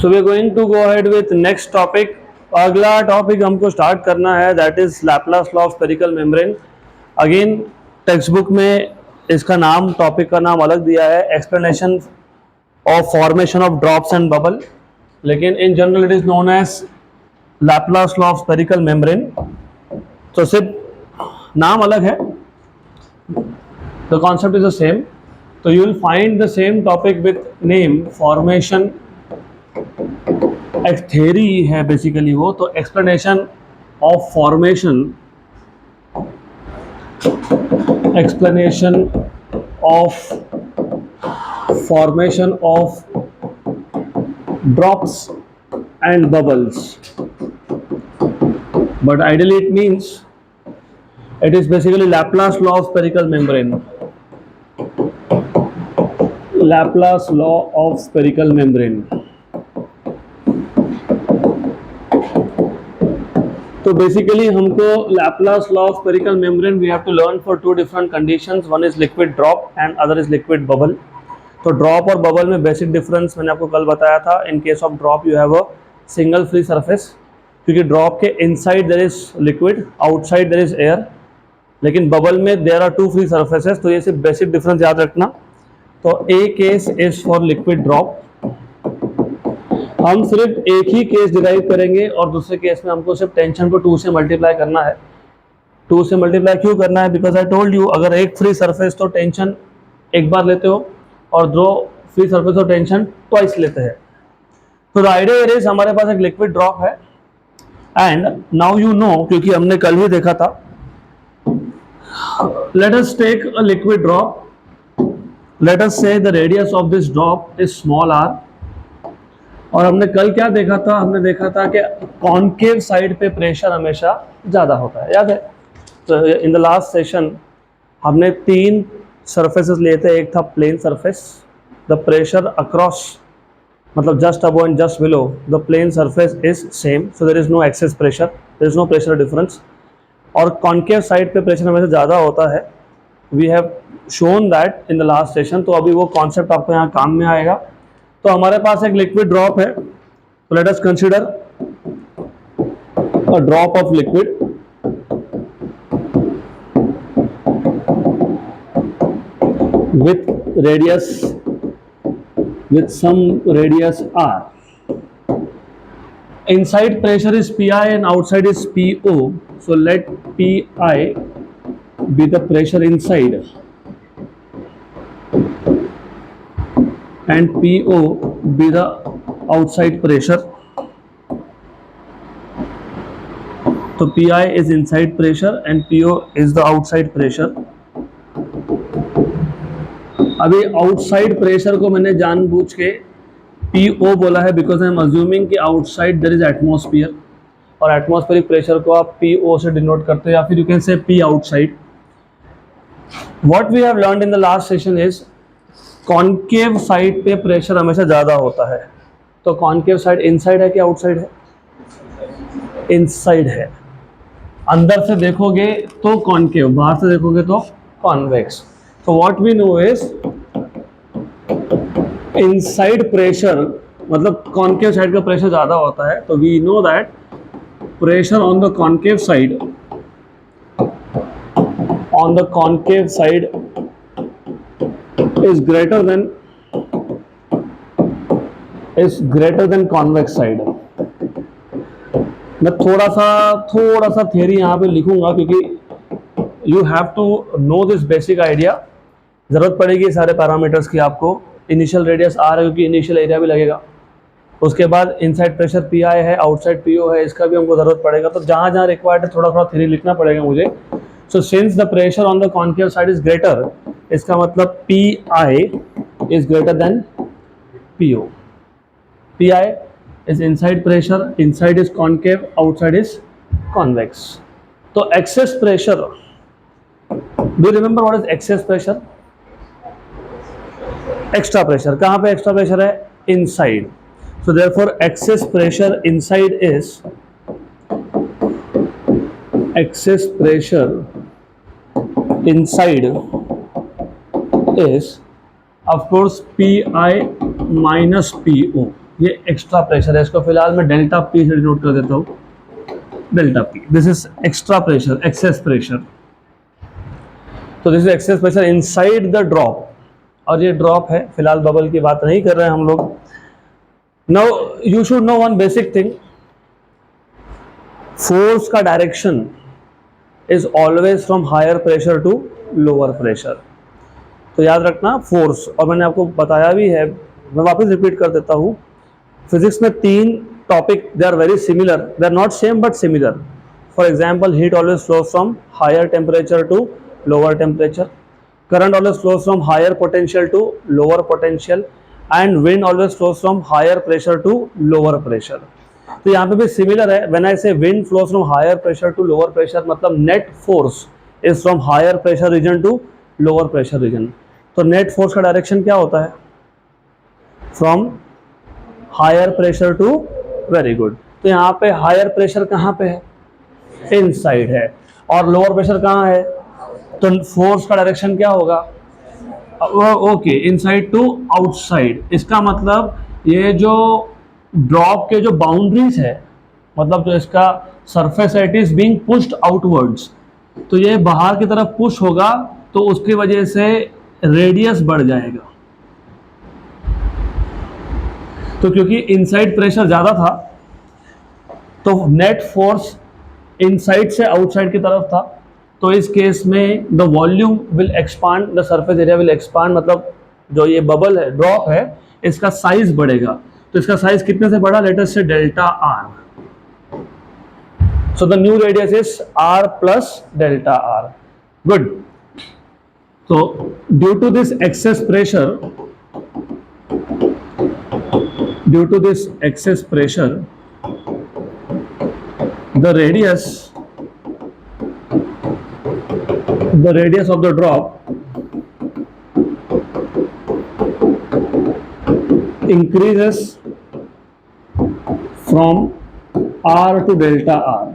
So we are going to go ahead with next topic. अगला topic हमको start करना है, that is Laplace law of spherical membrane. Again text book में इसका नाम, topic का नाम अलग दिया है, explanation of formation of drops and bubble, लेकिन in general it is known as Laplace law of spherical membrane. तो सिर्फ नाम अलग है, the concept is the same. तो you will find the same topic with name formation, एक theory है basically वो। तो explanation of formation, explanation of formation of drops and bubbles, but ideally it means it is basically Laplace law of spherical membrane. Laplace law of spherical membrane. तो basically हमको Laplace law of spherical membrane we have to learn for two different conditions. One is liquid drop and other is liquid bubble. तो drop और bubble में basic difference मैंने आपको कल बताया था। In case of drop you have a single free surface, क्योंकि drop के inside there is liquid, outside there is air, लेकिन बबल में there are two free surfaces. तो ये सिर्फ बेसिक डिफरेंस याद रखना। तो a case is for liquid drop, हम सिर्फ एक ही केस डिराइव करेंगे और दूसरे केस में हमको सिर्फ टेंशन को 2 से मल्टीप्लाई करना है। 2 से मल्टीप्लाई क्यों करना है? बिकॉज आई टोल्ड यू, अगर एक फ्री सरफेस तो टेंशन एक बार लेते हो और 2 फ्री सरफेस तो टेंशन ट्वाइस लेते हैं। तो द आइडिया इज हमारे पास एक लिक्विड ड्रॉप है एंड नाउ यू नो, क्योंकि हमने कल ही देखा था, let us take a liquid drop, let us say the radius of this drop is small r। और हमने कल क्या देखा था? हमने देखा था कि कॉनकेव साइड पे प्रेशर हमेशा ज़्यादा होता है, याद है? तो इन द लास्ट सेशन हमने 3 सरफेसेस लिए थे। एक था plane surface, the pressure across, मतलब just above and just below the plane surface is same, so there is no excess pressure, there is no pressure difference. और concave side पे pressure हमेशा ज़्यादा होता है, we have shown that in the last session. तो अभी वो concept आपको यहाँ काम में आएगा। तो हमारे पास एक लिक्विड ड्रॉप है, तो let us consider a drop of liquid with radius, with some radius r. Inside pressure is Pi and outside is Po. So let Pi be the pressure inside and Po be the outside pressure. So Pi is inside pressure and Po is the outside pressure. अभी outside pressure को मैंने जानबूझ के PO बोला है because I am assuming कि outside there is atmosphere, और atmospheric pressure को आप PO से डिनोट करते हैं, या फिर you can say P outside. What we have learned in the last session is concave side पे प्रेशर हमेशा ज़्यादा होता है। तो कॉनकेव साइड इनसाइड है कि आउटसाइड है? इनसाइड है। अंदर से देखोगे तो कॉनकेव, बाहर से देखोगे तो convex. So what we know is inside pressure, मतलब concave side का pressure ज़्यादा होता है। तो we know that pressure on the concave side, on the concave side is greater than convex side। मैं थोड़ा सा theory यहाँ पे लिखूंगा, क्योंकि you have to know this basic idea। ज़रूरत पड़ेगी सारे पैरामीटर्स की आपको। इनिशियल रेडियस r है क्योंकि इनिशियल एरिया भी लगेगा। उसके बाद इनसाइड प्रेशर Pi है, आउटसाइड PO है, इसका भी हमको ज़रूरत पड़ेगा। तो जहाँ जहाँ रिक्वायर्ड है थोड़ा थ्योरी लिखना पड़ेगा मुझे। So since the pressure on the concave side is greater, इसका मतलब Pi is greater than PO। Pi is inside pressure, inside is concave, outside is convex. तो excess pressure, do remember what is excess pressure? Extra pressure. कहाँ पे extra pressure है? Inside. So therefore excess pressure inside is, excess pressure inside is of course Pi minus PO। ये extra pressure है, इसको फिलहाल मैं delta P से denote कर देता हूँ, delta P, this is extra pressure, excess pressure. तो this is excess pressure inside the drop, और ये ड्रॉप है, फिलहाल बबल की बात नहीं कर रहे हैं हम लोग। Now you should know one basic thing, force का direction is always from higher pressure to lower pressure. तो याद रखना फोर्स, और मैंने आपको बताया भी है, मैं वापस रिपीट कर देता हूँ, फिजिक्स में 3 topic, they are very similar, they are not same but similar. For example, heat always flows from higher temperature to lower temperature, current always flows from higher potential to lower potential, and wind always flows from higher pressure to lower pressure। तो यहाँ पे भी similar है, when I say wind flows from higher pressure to lower pressure, मतलब net force is from higher pressure region to lower pressure region। तो net force का direction क्या होता है? From higher pressure to, very good। तो यहाँ पे higher pressure कहाँ पे है? Inside है, और lower pressure कहाँ है? तो फोर्स का डायरेक्शन क्या होगा? Okay, inside to outside. इसका मतलब ये जो ड्रॉप के जो बाउंड्रीज है, मतलब जो इसका सरफेस है, it is being pushed outwards, तो ये बाहर की तरफ पुश होगा, तो उसकी वजह से रेडियस बढ़ जाएगा। तो क्योंकि इनसाइड प्रेशर ज्यादा था, तो नेट फोर्स इनसाइड से आउटसाइड की तरफ था, तो इस केस में the volume will expand, the surface area will expand, मतलब जो ये बबल है, ड्रॉप है, इसका साइज बढ़ेगा। तो इसका साइज कितने से बढ़ा? Let us say delta R. So the new radius is R plus delta are. Good. तो due to this excess pressure, due to this excess pressure, the radius of the drop increases from r to delta r,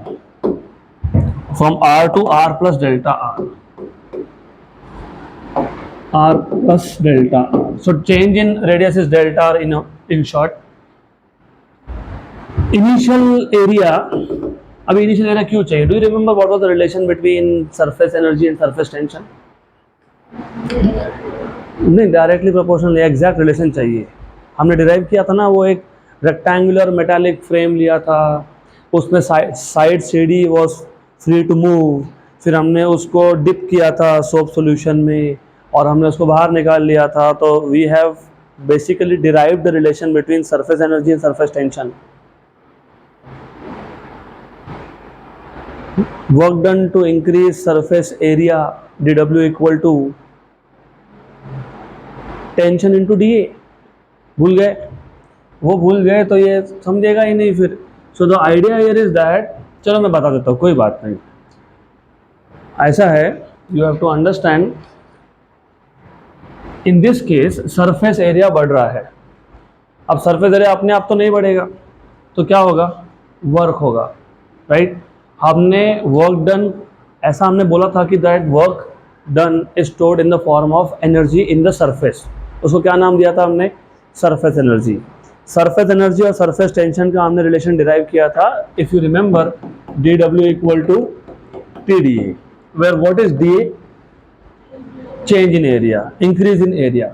from r to r plus delta r, r plus delta r। So change in radius is delta r in short। Initial area, अब initial area क्यों चाहिए? Do you remember what was the relation between surface energy and surface tension? नहीं, directly proportional, exact relation चाहिए। हमने derive किया था ना, वो एक रेक्टेंगुलर मेटालिक फ्रेम लिया था, उसमें side CD was free to move, फिर हमने उसको डिप किया था सोप सॉल्यूशन में, और हमने उसको बाहर निकाल लिया था। तो we have basically derived the relation between surface energy and surface tension. Work done to increase surface area, dW equal to tension into dA। भूल गए? वो भूल गए तो ये समझेगा ही नहीं फिर। So the idea here is that, चलो मैं बता देता हूँ, कोई बात नहीं। ऐसा है, you have to understand, in this case surface area बढ़ रहा है। अब surface area अपने आप तो नहीं बढ़ेगा, तो क्या होगा? वर्क होगा, राइट? हमने वर्क डन, ऐसा हमने बोला था कि that work done is stored in the form of energy in the surface. उसको क्या नाम दिया था हमने? Surface energy. सरफेस एनर्जी और सरफेस टेंशन का हमने रिलेशन डिराइव किया था, if you remember, D W equal to T D A, where what is D A? Change in area, increase in area.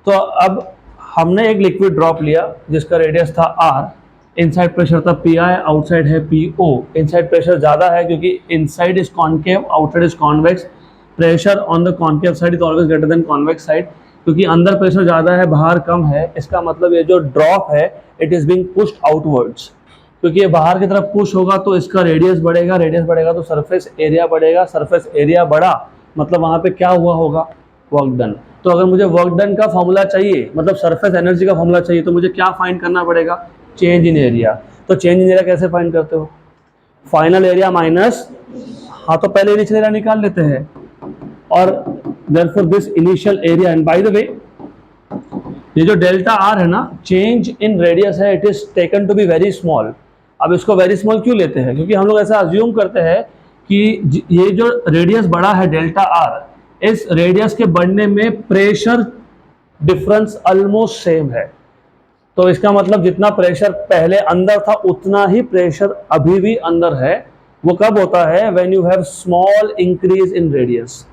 तो अब हमने एक लिक्विड ड्रॉप लिया जिसका रेडियस था आर, इनसाइड प्रेशर था पी आई, आउटसाइड है पी ओ। इनसाइड प्रेशर ज़्यादा है क्योंकि inside is concave, outside is convex. Pressure on the concave side is always greater than convex side. क्योंकि अंदर प्रेशर ज़्यादा है, बाहर कम है, इसका मतलब ये जो ड्रॉप है it is being pushed outwards. क्योंकि ये बाहर की तरफ पुश होगा तो इसका रेडियस बढ़ेगा, रेडियस बढ़ेगा तो सरफेस एरिया बढ़ेगा, सरफेस एरिया बढ़ा मतलब वहाँ पे क्या हुआ होगा? Work done. तो अगर मुझे वर्क डन का फॉर्मूला चाहिए, मतलब सरफेस एनर्जी का फॉर्मूला चाहिए, तो मुझे क्या फाइंड करना पड़ेगा? Change in area. तो चेंज इन एरिया कैसे फाइंड करते हो? फाइनल एरिया माइनस, हाँ तो पहले इनिशियल एरिया निकाल लेते हैं, और therefore this initial area, and by the way ये जो डेल्टा आर है ना, चेंज इन रेडियस है, it is taken to be very small. अब इसको वेरी स्मॉल क्यों लेते हैं? क्योंकि हम लोग ऐसा अज्यूम करते हैं कि ये जो रेडियस बढ़ा है डेल्टा आर, इस रेडियस के बढ़ने में प्रेशर डिफरेंस ऑलमोस्ट सेम है। तो इसका मतलब जितना प्रेशर पहले अंदर था उतना ही प्रेशर अभी भी अंदर है। वो कब होता है? When you have small increase in radius.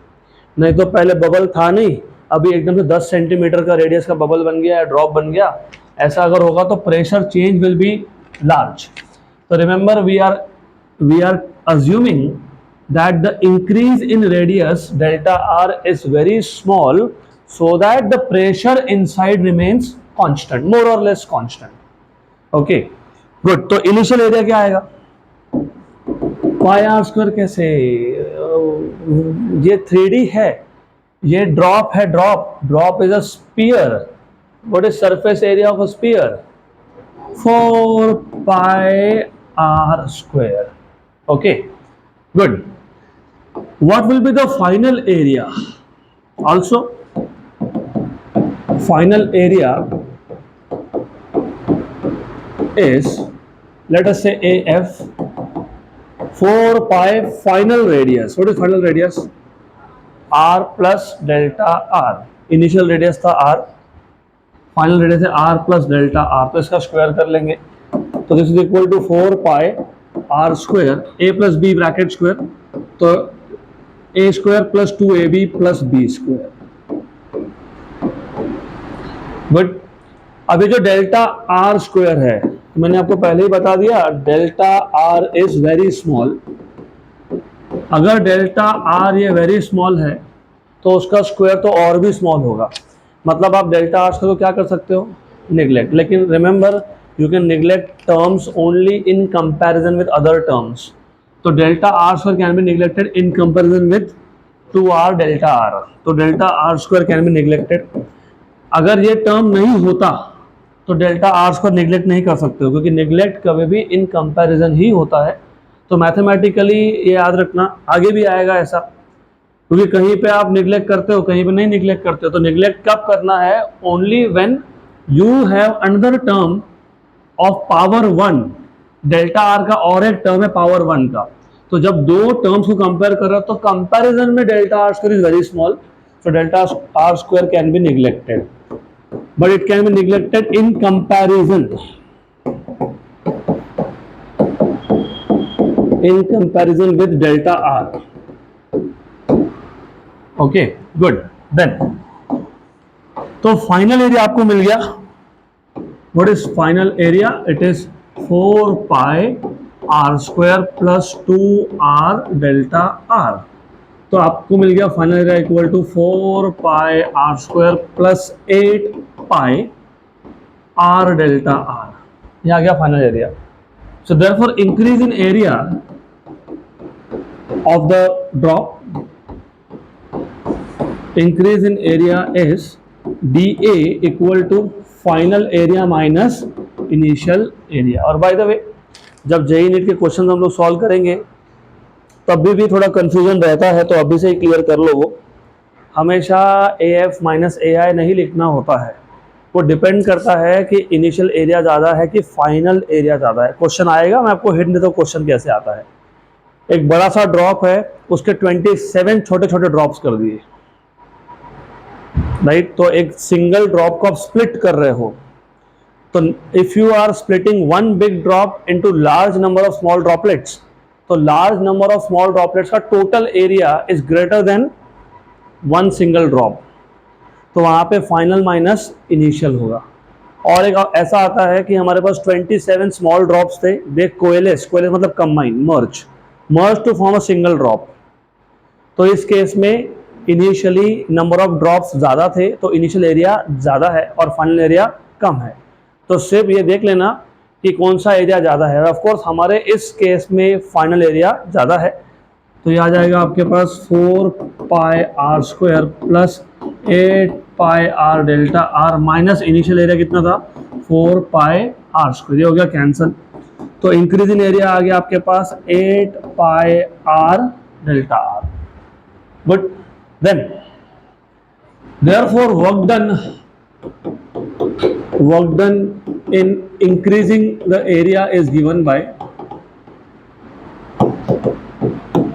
नहीं तो पहले बबल था नहीं, अभी एकदम से 10 सेंटीमीटर का रेडियस का बबल बन गया है, ड्रॉप बन गया। ऐसा अगर होगा तो pressure change will be large. तो remember we are assuming that the increase in radius delta r is very small, so that the pressure inside remains constant, more or less constant. Okay, good. तो initial area क्या आएगा? Pi are square. कैसे? ये 3D है, ये drop है। Drop is a sphere. What is surface area of a sphere? 4 pi are square. Okay, good. What will be the final area? Also, final area is, let us say AF, 4 pi final radius. What is final radius? R plus delta R. Initial radius था R, final radius है R plus delta R. तो इसका square कर लेंगे। तो this is equal to 4 pi are square, a plus b bracket square, तो a square plus 2ab plus b square. But अभी जो डेल्टा आर स्क्वायर है, मैंने आपको पहले ही बता दिया, delta R is very small. अगर डेल्टा आर ये वेरी स्मॉल है तो उसका स्क्वायर तो और भी स्मॉल होगा। मतलब आप डेल्टा आर स्क्वायर को क्या कर सकते हो? निगलेक्ट। लेकिन remember, you can neglect terms only in comparison with other terms. तो delta r square can be neglected in comparison with 2r delta r. तो delta r square can be neglected. अगर ये term नहीं होता तो delta r square neglect नहीं कर सकते हो, क्योंकि neglect कभी भी in comparison ही होता है। तो मैथमेटिकली ये याद रखना, आगे भी आएगा ऐसा, क्योंकि कहीं पे आप neglect करते हो, कहीं पे नहीं neglect करते हो। तो neglect कब करना है? Only when you have another term of power 1, delta R का और एक टर्म है पावर 1 का। तो जब दो टर्म्स को कंपेयर कर रहा तो कंपैरिजन में delta are square is very small, so delta are square can be neglected, but it can be neglected in comparison, with delta r. Okay, good. Then तो फाइनल एरिया आपको मिल गया। What is final area? It is 4 pi r square plus 2r delta r. तो आपको मिल गया final area equal to 4 pi r square plus 8 pi r delta r. ये आ गया final area. So therefore increase in area of the drop, increase in area is dA equal to final area minus initial area. और bye the वे, जब JEE NEET के question हम लोग solve करेंगे तब भी थोड़ा कंफ्यूजन रहता है, तो अभी से ही क्लियर कर लो। वो हमेशा AF माइनस AI नहीं लिखना होता है, वो डिपेंड करता है कि इनिशियल एरिया ज़्यादा है कि फाइनल एरिया ज़्यादा है। क्वेश्चन आएगा, मैं आपको हिंट देता हूँ क्वेश्चन कैसे आता है। एक बड़ा सा ड्रॉप है, उसके 27 छोटे छोटे ड्रॉप्स कर दिए, राइट। तो एक सिंगल ड्रॉप को आप स्प्लिट कर रहे हो, तो if you are splitting one big drop into large number of small droplets, तो large number of small droplets का total area is greater than one single drop, तो वहां पे फाइनल माइनस इनिशियल होगा। और एक ऐसा आता है कि हमारे पास 27 स्मॉल ड्रॉप्स थे, दे कोएलेस मतलब combine, merge to form a single drop. तो इस केस में इनिशियली नंबर ऑफ ड्रॉप्स ज़्यादा थे, तो इनिशियल एरिया ज़्यादा है और फाइनल एरिया कम है। तो सिर्फ ये देख लेना कि कौन सा एरिया ज़्यादा है। ऑफ कोर्स हमारे इस केस में फाइनल एरिया ज़्यादा है, तो ये आ जाएगा आपके पास 4 pi are square plus 8 pi are delta R minus initial area कितना था? 4 पाई आर स्क्वायर। ये हो गया कैंसिल। तो इंक्रीज इन एरिया आ गया आपके पास 8 pi are delta are. Good. Then therefore work done in increasing the area is given by,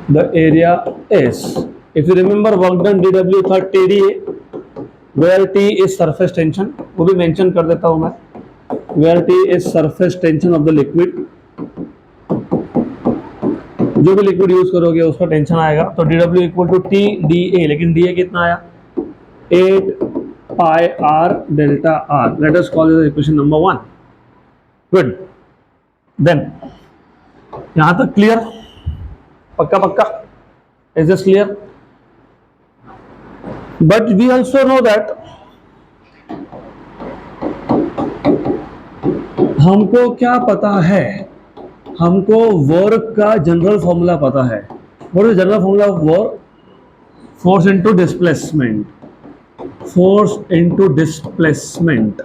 the area is, if you remember work done dW था TDA, where T is surface tension, वो भी mention कर देता हूं मैं। Where T is surface tension of the liquid, जो भी liquid use करोगे उसका टेंशन आएगा। तो D W equal to T D A, लेकिन डी ए कितना आया 8 pi are delta R. Let us call this equation number 1। Good, then यहां तक क्लियर? पक्का पक्का? Is this clear? But we also know that हमको क्या पता है, हमको वर्क का जनरल फॉर्मूला पता है। What is general formula of work? Force into displacement, force into displacement.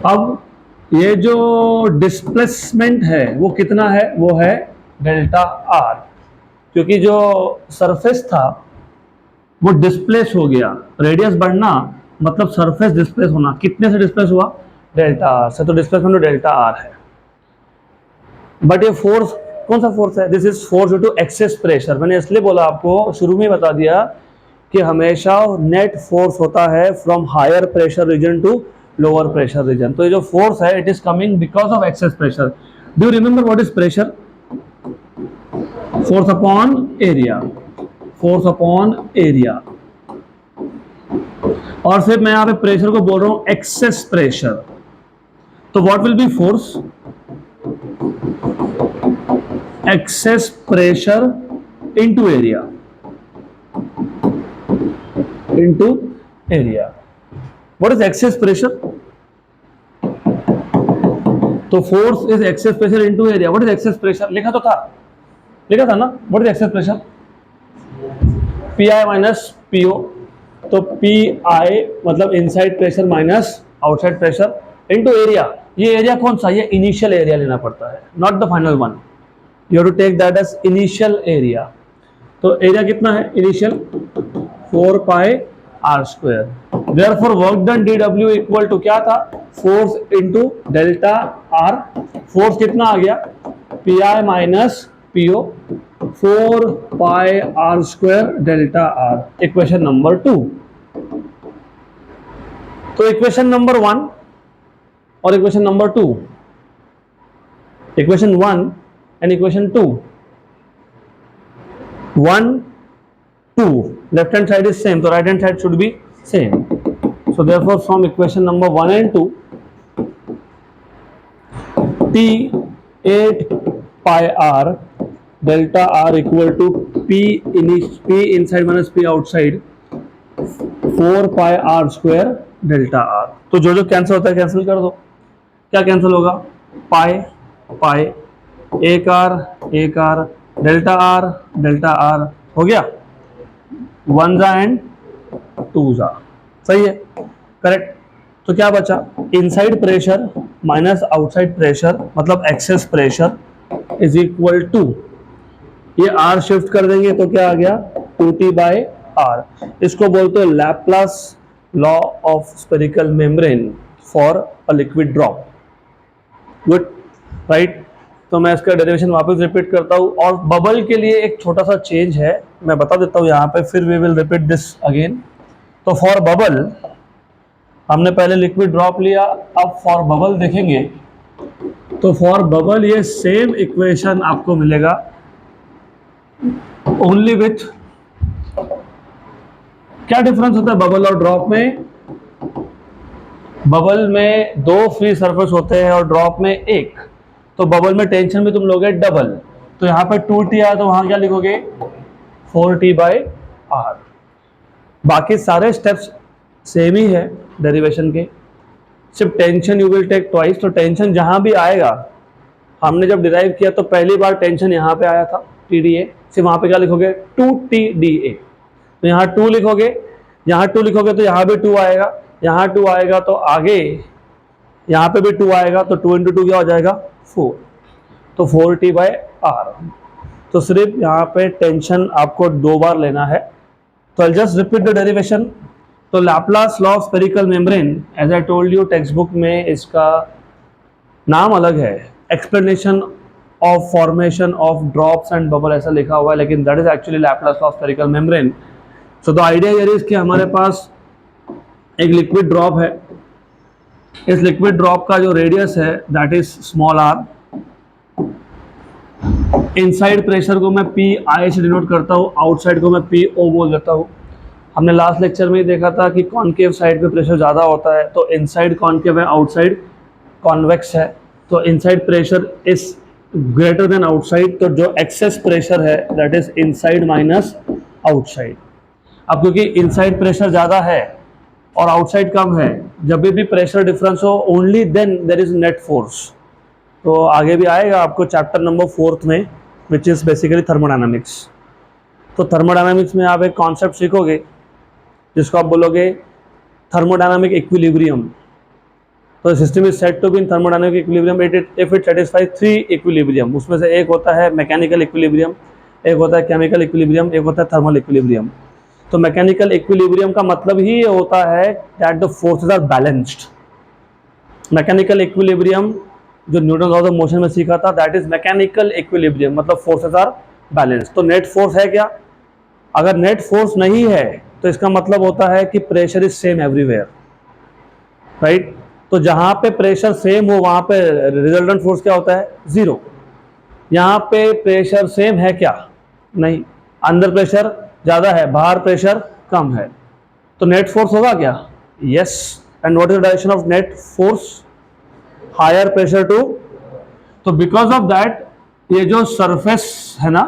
अब ये जो डिस्प्लेसमेंट है वो कितना है? वो है डेल्टा आर, क्योंकि जो सरफेस था वो डिस्प्लेस हो गया। रेडियस बढ़ना मतलब सरफेस डिस्प्लेस होना। कितने से डिस्प्लेस हुआ? डेल्टा आर से। तो डिस्प्लेसमेंट डेल्टा आर है। बट ये फोर्स कौन सा फोर्स है? This is force due to excess pressure. मैंने इसलिए बोला आपको, शुरू में बता दिया कि हमेशा नेट फोर्स होता है from higher pressure region to lower pressure region. तो ये जो फोर्स है it is coming because of excess pressure. Do you remember what is pressure? Force upon area, force upon area. और फिर मैं यहां पे प्रेशर को बोल रहा हूं एक्सेस प्रेशर। तो what will be force? Excess pressure into area, into area. What is excess pressure? तो force is excess pressure into area. What is excess pressure? लिखा तो था, लिखा था ना? What is excess pressure? P I minus P O. तो P I मतलब inside pressure minus outside pressure into area. ये एरिया कौन सा? ये इनिशियल एरिया लेना पड़ता है, not the final one. You have to take that as initial area. तो एरिया कितना है initial? 4 pi are square. Therefore work done D W equal to क्या था? Force into delta r. Force कितना आ गया? P I minus P O, 4 pi are square delta are. Equation number 2। तो equation number 1 और equation number 2, equation 1 and equation 2, 1 2 left hand side is same, so right hand side should be same. So therefore from equation number 1 and 2, T 8 pi r delta r equal to P inside minus P outside 4 pi r square delta r। तो जो जो cancel होता है cancel कर दो। क्या cancel होगा? पाई पाई, एक आर डेल्टा आर हो गया, 1 जा एंड 2 जा। सही है, करेक्ट। तो क्या बचा? Inside pressure minus outside pressure मतलब excess pressure is equal to, ये आर शिफ्ट कर देंगे तो क्या आ गया? 2t by are. इसको बोलते हैं Laplace law of spherical membrane for a liquid drop. Good, right. तो मैं इसका डेरिवेशन वापस रिपीट करता हूँ। और बबल के लिए एक छोटा सा चेंज है, मैं बता देता हूँ यहाँ पे, फिर we will repeat this again. तो फॉर बबल हमने पहले लिक्विड ड्रॉप लिया, अब फॉर बबल देखेंगे। तो फॉर बबल ये सेम इक्वेशन आपको मिलेगा, ओनली विथ क्या डिफरेंस होता है बबल और ड्रॉप में? बबल में 2 फ्री सरफेस होते हैं और ड्रॉप में 1। तो बबल में टेंशन भी तुम लोगे डबल। तो यहाँ पे 2t आया तो वहां क्या लिखोगे? 4t by are. बाकी सारे स्टेप्स सेम ही है डेरिवेशन के, सिर्फ tension you will take twice. तो टेंशन जहां भी आएगा, हमने जब डिराइव किया तो पहली बार टेंशन यहाँ पे आया था TDA, सिर्फ वहां पे क्या लिखोगे? 2TDA। तो यहाँ 2 लिखोगे, यहाँ 2 लिखोगे तो यहाँ भी 2 आएगा, यहाँ 2 आएगा तो आगे यहाँ पे भी 2 आएगा, तो 2 × 2 क्या हो जाएगा? 4। तो 4t बाई आर। तो सिर्फ यहाँ पे टेंशन आपको 2 बार लेना है। तो I just repeat the derivation. तो Laplace law of spherical membrane, as I told you, text book में इसका नाम अलग है, explanation of formation of drops and bubble ऐसा लिखा हुआ है, लेकिन that is actually Laplace law of spherical membrane. So the idea here is कि हमारे पास एक लिक्विड ड्रॉप है इस लिक्विड ड्रॉप का जो रेडियस है that is small r. Inside pressure को मैं पी आई से डिनोट करता हूँ, आउटसाइड को मैं पी ओ बोल देता हूँ। हमने लास्ट लेक्चर में ही देखा था कि कॉनकेव साइड पे प्रेशर ज़्यादा होता है, तो इनसाइड कॉनकेव है, आउटसाइड कॉन्वेक्स है। तो inside pressure is greater then outside, तो जो एक्सेस प्रेशर है that is inside minus outside. अब क्योंकि इनसाइड प्रेशर ज़्यादा है और आउटसाइड कम है, जब भी प्रेशर डिफरेंस हो only then there is net force. तो आगे भी आएगा आपको चैप्टर नंबर 4 में, विच इज़ बेसिकली थर्मोडायनामिक्स। तो थर्मोडायनामिक्स में आप एक कॉन्सेप्ट सीखोगे जिसको आप बोलोगे थर्मोडायनामिक इक्विलिब्रियम। तो system is said to be in thermodynamic equilibrium if it satisfies 3 equilibrium. उसमें से एक होता है मैकेनिकल इक्विलिब्रियम, एक होता है केमिकल इक्विलिब्रियम, एक होता है थर्मल इक्विलिब्रियम। तो मैकेनिकल इक्विलिब्रियम का मतलब ही ये होता है that the forces are balanced. Mechanical equilibrium जो न्यूटन लॉ ऑफ मोशन में सीखा था दैट इज मैकेनिकल इक्विलिब्रियम, मतलब फोर्सेस आर बैलेंस्ड। तो नेट फोर्स है क्या? अगर नेट फोर्स नहीं है तो इसका मतलब होता है कि pressure is same everywhere, right. तो जहां पे प्रेशर सेम हो वहां पे रिजल्टेंट फोर्स क्या होता है? जीरो। यहाँ पे प्रेशर सेम है क्या? नहीं, अंदर प्रेशर ज्यादा है, बाहर प्रेशर कम है, तो नेट फोर्स होगा क्या? Yes. And what is the direction of net force? Higher pressure to. तो बिकॉज ऑफ दैट ये जो सरफेस है ना,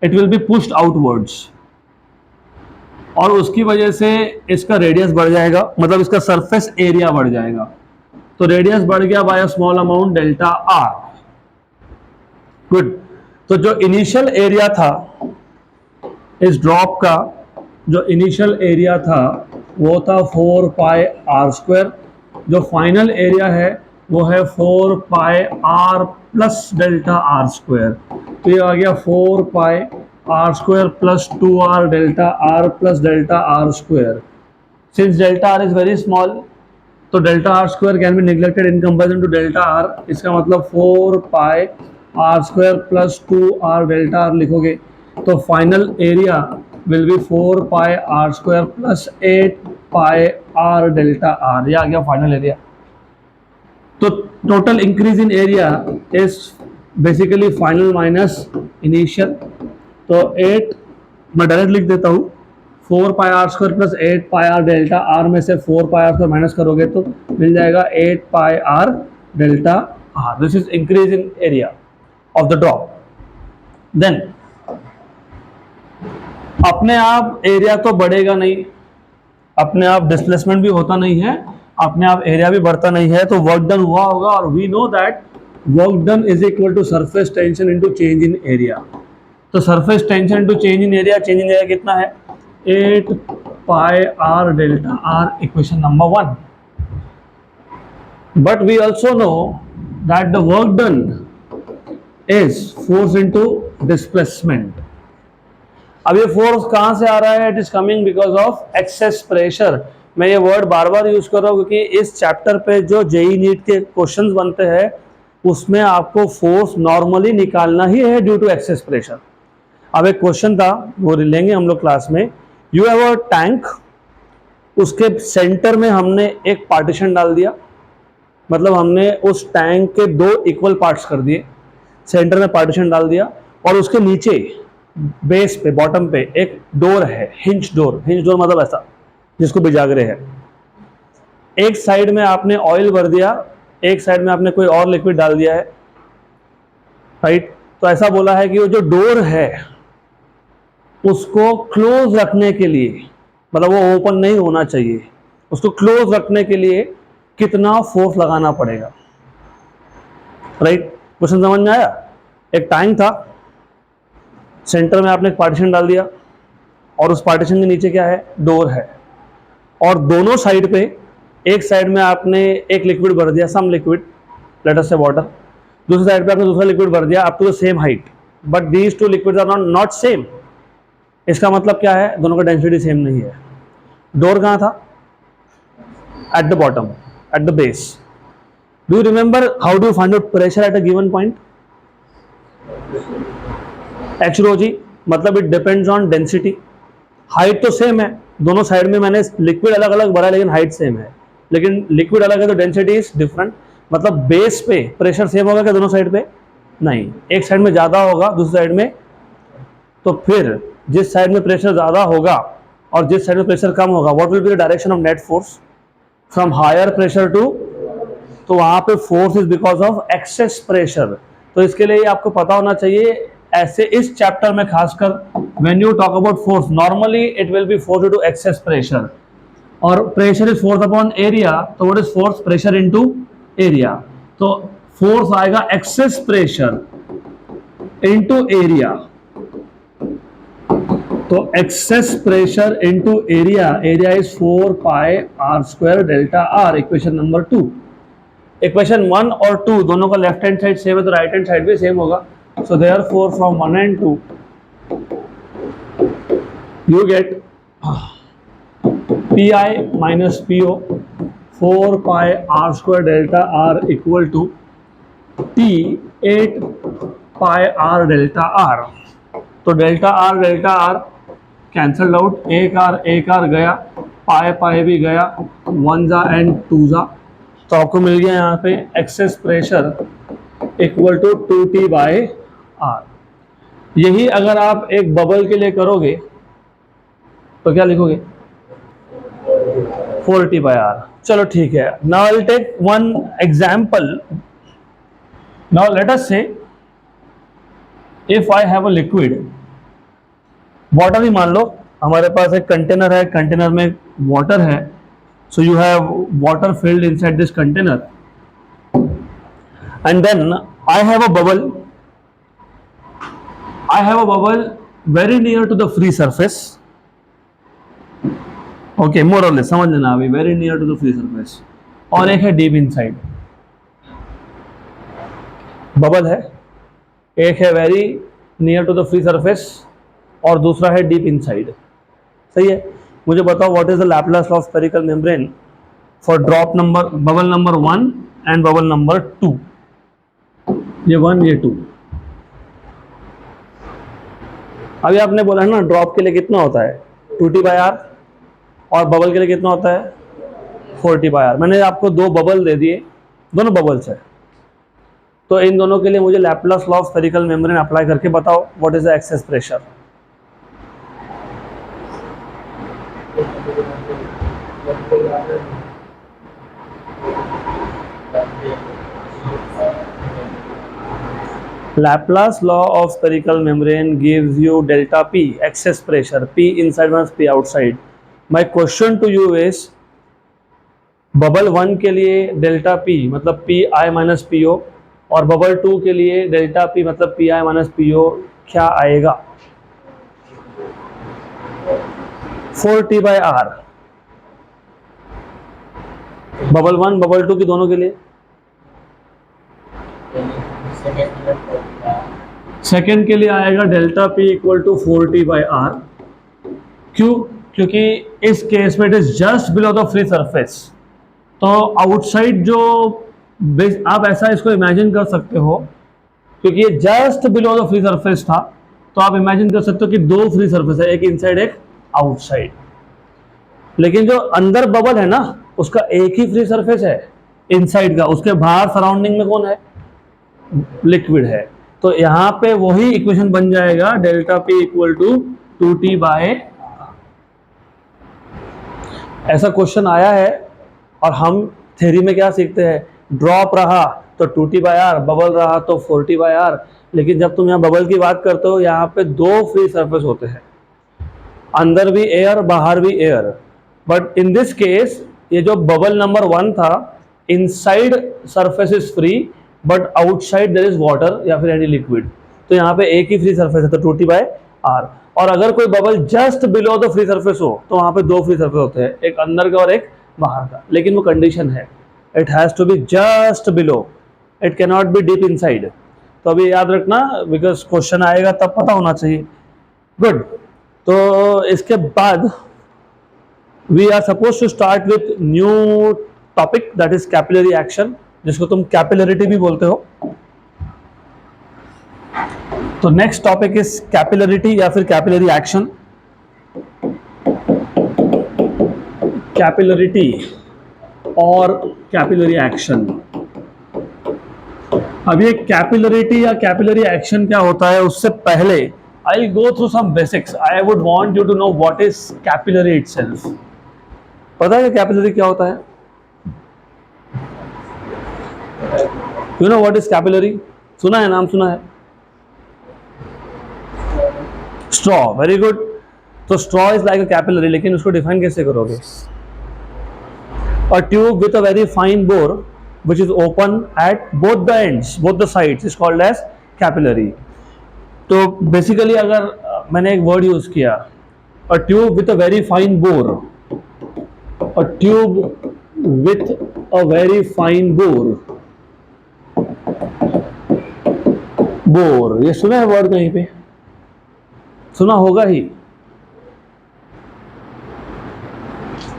it will be pushed outwards, और उसकी वजह से इसका रेडियस बढ़ जाएगा, मतलब इसका सरफेस एरिया बढ़ जाएगा। तो रेडियस बढ़ गया by a small amount delta are. Good. तो जो इनिशियल एरिया था इस ड्रॉप का, जो इनिशियल एरिया था वो था 4 पाई आर स्क्वायर। जो फाइनल एरिया है वो है 4 pi R plus delta are square. तो ये आ गया 4 pi are square plus 2 R delta R plus delta are square. Since delta R is very small, तो delta are square can be neglected in comparison to delta R. इसका मतलब 4 pi are square plus 2 R delta R लिखोगे तो final area will be 4 pi are square plus 8 pi are delta R. ये आ गया final area. तो total increase in area is basically final minus initial. तो 8 मैं डायरेक्ट लिख देता हूँ, 4 pi are square plus 8 pi are delta R में से 4 पाई आर स्क्वायर माइनस करोगे तो मिल जाएगा 8 pi are delta R. This is increase in area of the drop. Then अपने आप एरिया तो बढ़ेगा नहीं, अपने आप डिस्प्लेसमेंट भी होता नहीं है, अपने आप एरिया भी बढ़ता नहीं है, तो वर्क डन हुआ होगा। और we know that work done is equal to surface tension into change in area. तो surface tension into change in area, change in area कितना है? 8 pi are delta are, equation number 1। But we also know that the work done is force into displacement. अब ये force कहां से आ रहा है? It is coming because of excess pressure. मैं ये वर्ड बार बार यूज कर रहा हूं क्योंकि इस चैप्टर पे जो जेई नीट के क्वेश्चंस बनते हैं उसमें आपको फोर्स नॉर्मली निकालना ही है ड्यू टू एक्सेस प्रेशर। अब एक क्वेश्चन था, वो लेंगे हम लोग क्लास में। यू हैव अ टैंक, उसके सेंटर में हमने एक पार्टीशन डाल दिया, मतलब हमने उस टैंक के 2 इक्वल पार्ट्स कर दिए, सेंटर में पार्टीशन डाल दिया, और उसके नीचे बेस पे बॉटम पे एक डोर है, हिंज डोर। हिंज डोर मतलब ऐसा जिसको बिजागरे है। एक साइड में आपने ऑयल भर दिया, एक साइड में आपने कोई और लिक्विड डाल दिया है, राइट। तो ऐसा बोला है कि वो जो डोर है उसको क्लोज रखने के लिए, मतलब वो ओपन नहीं होना चाहिए, उसको क्लोज रखने के लिए कितना फोर्स लगाना पड़ेगा, राइट। क्वेश्चन समझ में आया? एक टैंक था, सेंटर में आपने एक पार्टीशन डाल दिया, और उस पार्टीशन के नीचे क्या है? डोर है, और दोनों साइड पे, एक साइड में आपने एक लिक्विड भर दिया, सम लिक्विड, लेट अस से वाटर, दूसरी साइड पे आपने दूसरा लिक्विड भर दिया up to the same height, but these two liquids are not same. इसका मतलब क्या है? दोनों का डेंसिटी सेम नहीं है। डोर कहां था? At the bottom, at the base. Do you remember how do find out pressure at a given point? H rho G, मतलब it depends on density. Height तो सेम है, दोनों साइड में मैंने लिक्विड अलग अलग भरा लेकिन हाइट सेम है। लेकिन लिक्विड अलग है तो डेंसिटी इज डिफरेंट। मतलब बेस पे प्रेशर सेम होगा क्या दोनों साइड पे? नहीं, एक साइड में ज़्यादा होगा दूसरी साइड में, तो फिर जिस साइड में प्रेशर ज़्यादा होगा और जिस साइड में प्रेशर कम होगा, what will be the direction of net force from higher pressure to, तो वहां पे force is because of excess pressure. तो इसके लिए आपको पता होना चाहिए, ऐसे इस चैप्टर में खासकर when you talk about force, normally it will be force to excess pressure, और pressure is force upon area, तो what is force? Pressure into area. तो फोर्स आएगा एक्सेस प्रेशर इनटू एरिया, तो excess pressure into area, area is 4 pi are square delta are, equation number 2। Equation 1 और 2 दोनों का left hand side same है तो right hand side भी same होगा। So therefore from 1 and 2 you get P I minus P O 4 pi are square delta r equal to T 8 pi are delta r. तो delta r cancelled out, एक r गया, pi पाई भी गया, 1 जा and 2 जा, तो आपको मिल गया यहाँ पे excess pressure equal to 2t by r. यही अगर आप एक बबल के लिए करोगे तो क्या लिखोगे? 4t by are. चलो ठीक है, now I will take one example. Now let us say if I have a liquid water ही मान लो, हमारे पास एक कंटेनर है, कंटेनर में वाटर है, so you have water filled inside this container and then I have a bubble very near to the free surface. Okay, more or less समझ लेना अभी, very near to the free surface, और एक है deep inside. Bubble है, एक है very near to the free surface और दूसरा है डीप इनसाइड। सही है, मुझे बताओ what is the Laplace of spherical membrane for drop number, bubble number 1 and bubble number 2। ये 1 ये 2। अभी आपने बोला है ना ड्रॉप के लिए कितना होता है 2t बाई आर, और बबल के लिए कितना होता है 4t बाई आर। मैंने आपको दो बबल दे दिए, दोनों बबल्स है, तो इन दोनों के लिए मुझे Laplace law of spherical membrane apply करके बताओ what is the excess pressure. Laplace law of spherical membrane gives you delta P, excess pressure, P inside minus P outside. My question to you is, bubble 1 के लिए delta P मतलब P I minus P O, और bubble 2 के लिए delta P मतलब P I minus P O क्या आएगा? 4t by are. Bubble 1 bubble 2 की दोनों के लिए, सेकेंड के लिए आएगा delta P equal to 4t by r. क्यों? क्योंकि इस केस में it is just below the free surface, तो आउटसाइड जो आप ऐसा इसको इमेजिन कर सकते हो, क्योंकि ये just below the free surface था, तो आप इमेजिन कर सकते हो कि दो फ्री सरफेस है, एक इनसाइड एक आउटसाइड। लेकिन जो अंदर बबल है ना उसका एक ही फ्री सरफेस है इनसाइड का, उसके बाहर सराउंडिंग में कौन है? लिक्विड है। तो यहां पे वही इक्वेशन बन जाएगा delta P equal to 2t by. ऐसा क्वेश्चन आया है, और हम थ्योरी में क्या सीखते हैं, ड्रॉप रहा तो 2t बाय आर, बबल रहा तो 4t बाय आर। लेकिन जब तुम यहाँ बबल की बात करते हो, यहाँ पे दो फ्री सरफेस होते हैं, अंदर भी एयर बाहर भी air. But in this case ये जो बबल नंबर 1 था, inside surface is free but outside there is water या फिर एनी लिक्विड, तो यहाँ पे एक ही फ्री सरफेस है, तो 2t बाय आर। और अगर कोई bubble just below the free surface हो तो वहाँ पे दो फ्री सरफेस होते हैं, एक अंदर का और एक बाहर का। लेकिन वो कंडीशन है, it has to be just below, it can not be deep inside. तो अभी याद रखना, बिकॉज क्वेश्चन आएगा तब पता होना चाहिए। गुड। तो इसके बाद we are suppose to start with new topic, that is capillary action, जिसको तुम कैपिलरिटी भी बोलते हो। तो नेक्स्ट टॉपिक इज कैपिलरिटी या फिर कैपिलरी एक्शन। कैपिलरिटी और कैपिलरी एक्शन। अब ये कैपिलरिटी या कैपिलरी एक्शन क्या होता है उससे पहले I will go through some basics. I would want you to know what is capillary itself. पता है कैपिलरी क्या होता है? You know what is capillary? सुना है, नाम सुना है? Straw, very good. तो straw is like a capillary, लेकिन उसको डिफाइन कैसे करोगे? A tube with a very fine bore which is open at both the ends, both the sides is called as capillary. तो basically अगर मैंने एक word use किया, a tube with a very fine bore, a tube with a very fine bore, bore, ये सुना है word कहीं पे? सुना होगा ही।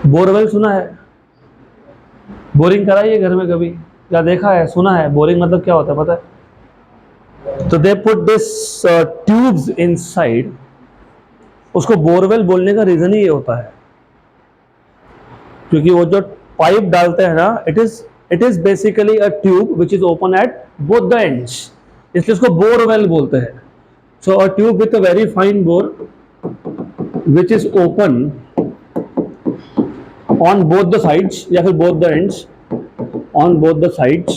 बोरवेल सुना है? बोरिंग कराई है घर में कभी या देखा है? सुना है? बोरिंग मतलब क्या होता है पता है? तो they put this tubes inside. उसको बोरवेल बोलने का रीजन ही ये होता है क्योंकि वो जो पाइप डालते हैं ना, it is basically a tube which is open at both the ends, इसलिए उसको बोरवेल बोलते हैं। So a tube with a very fine bore which is open on both the sides या फिर both the ends, on both the sides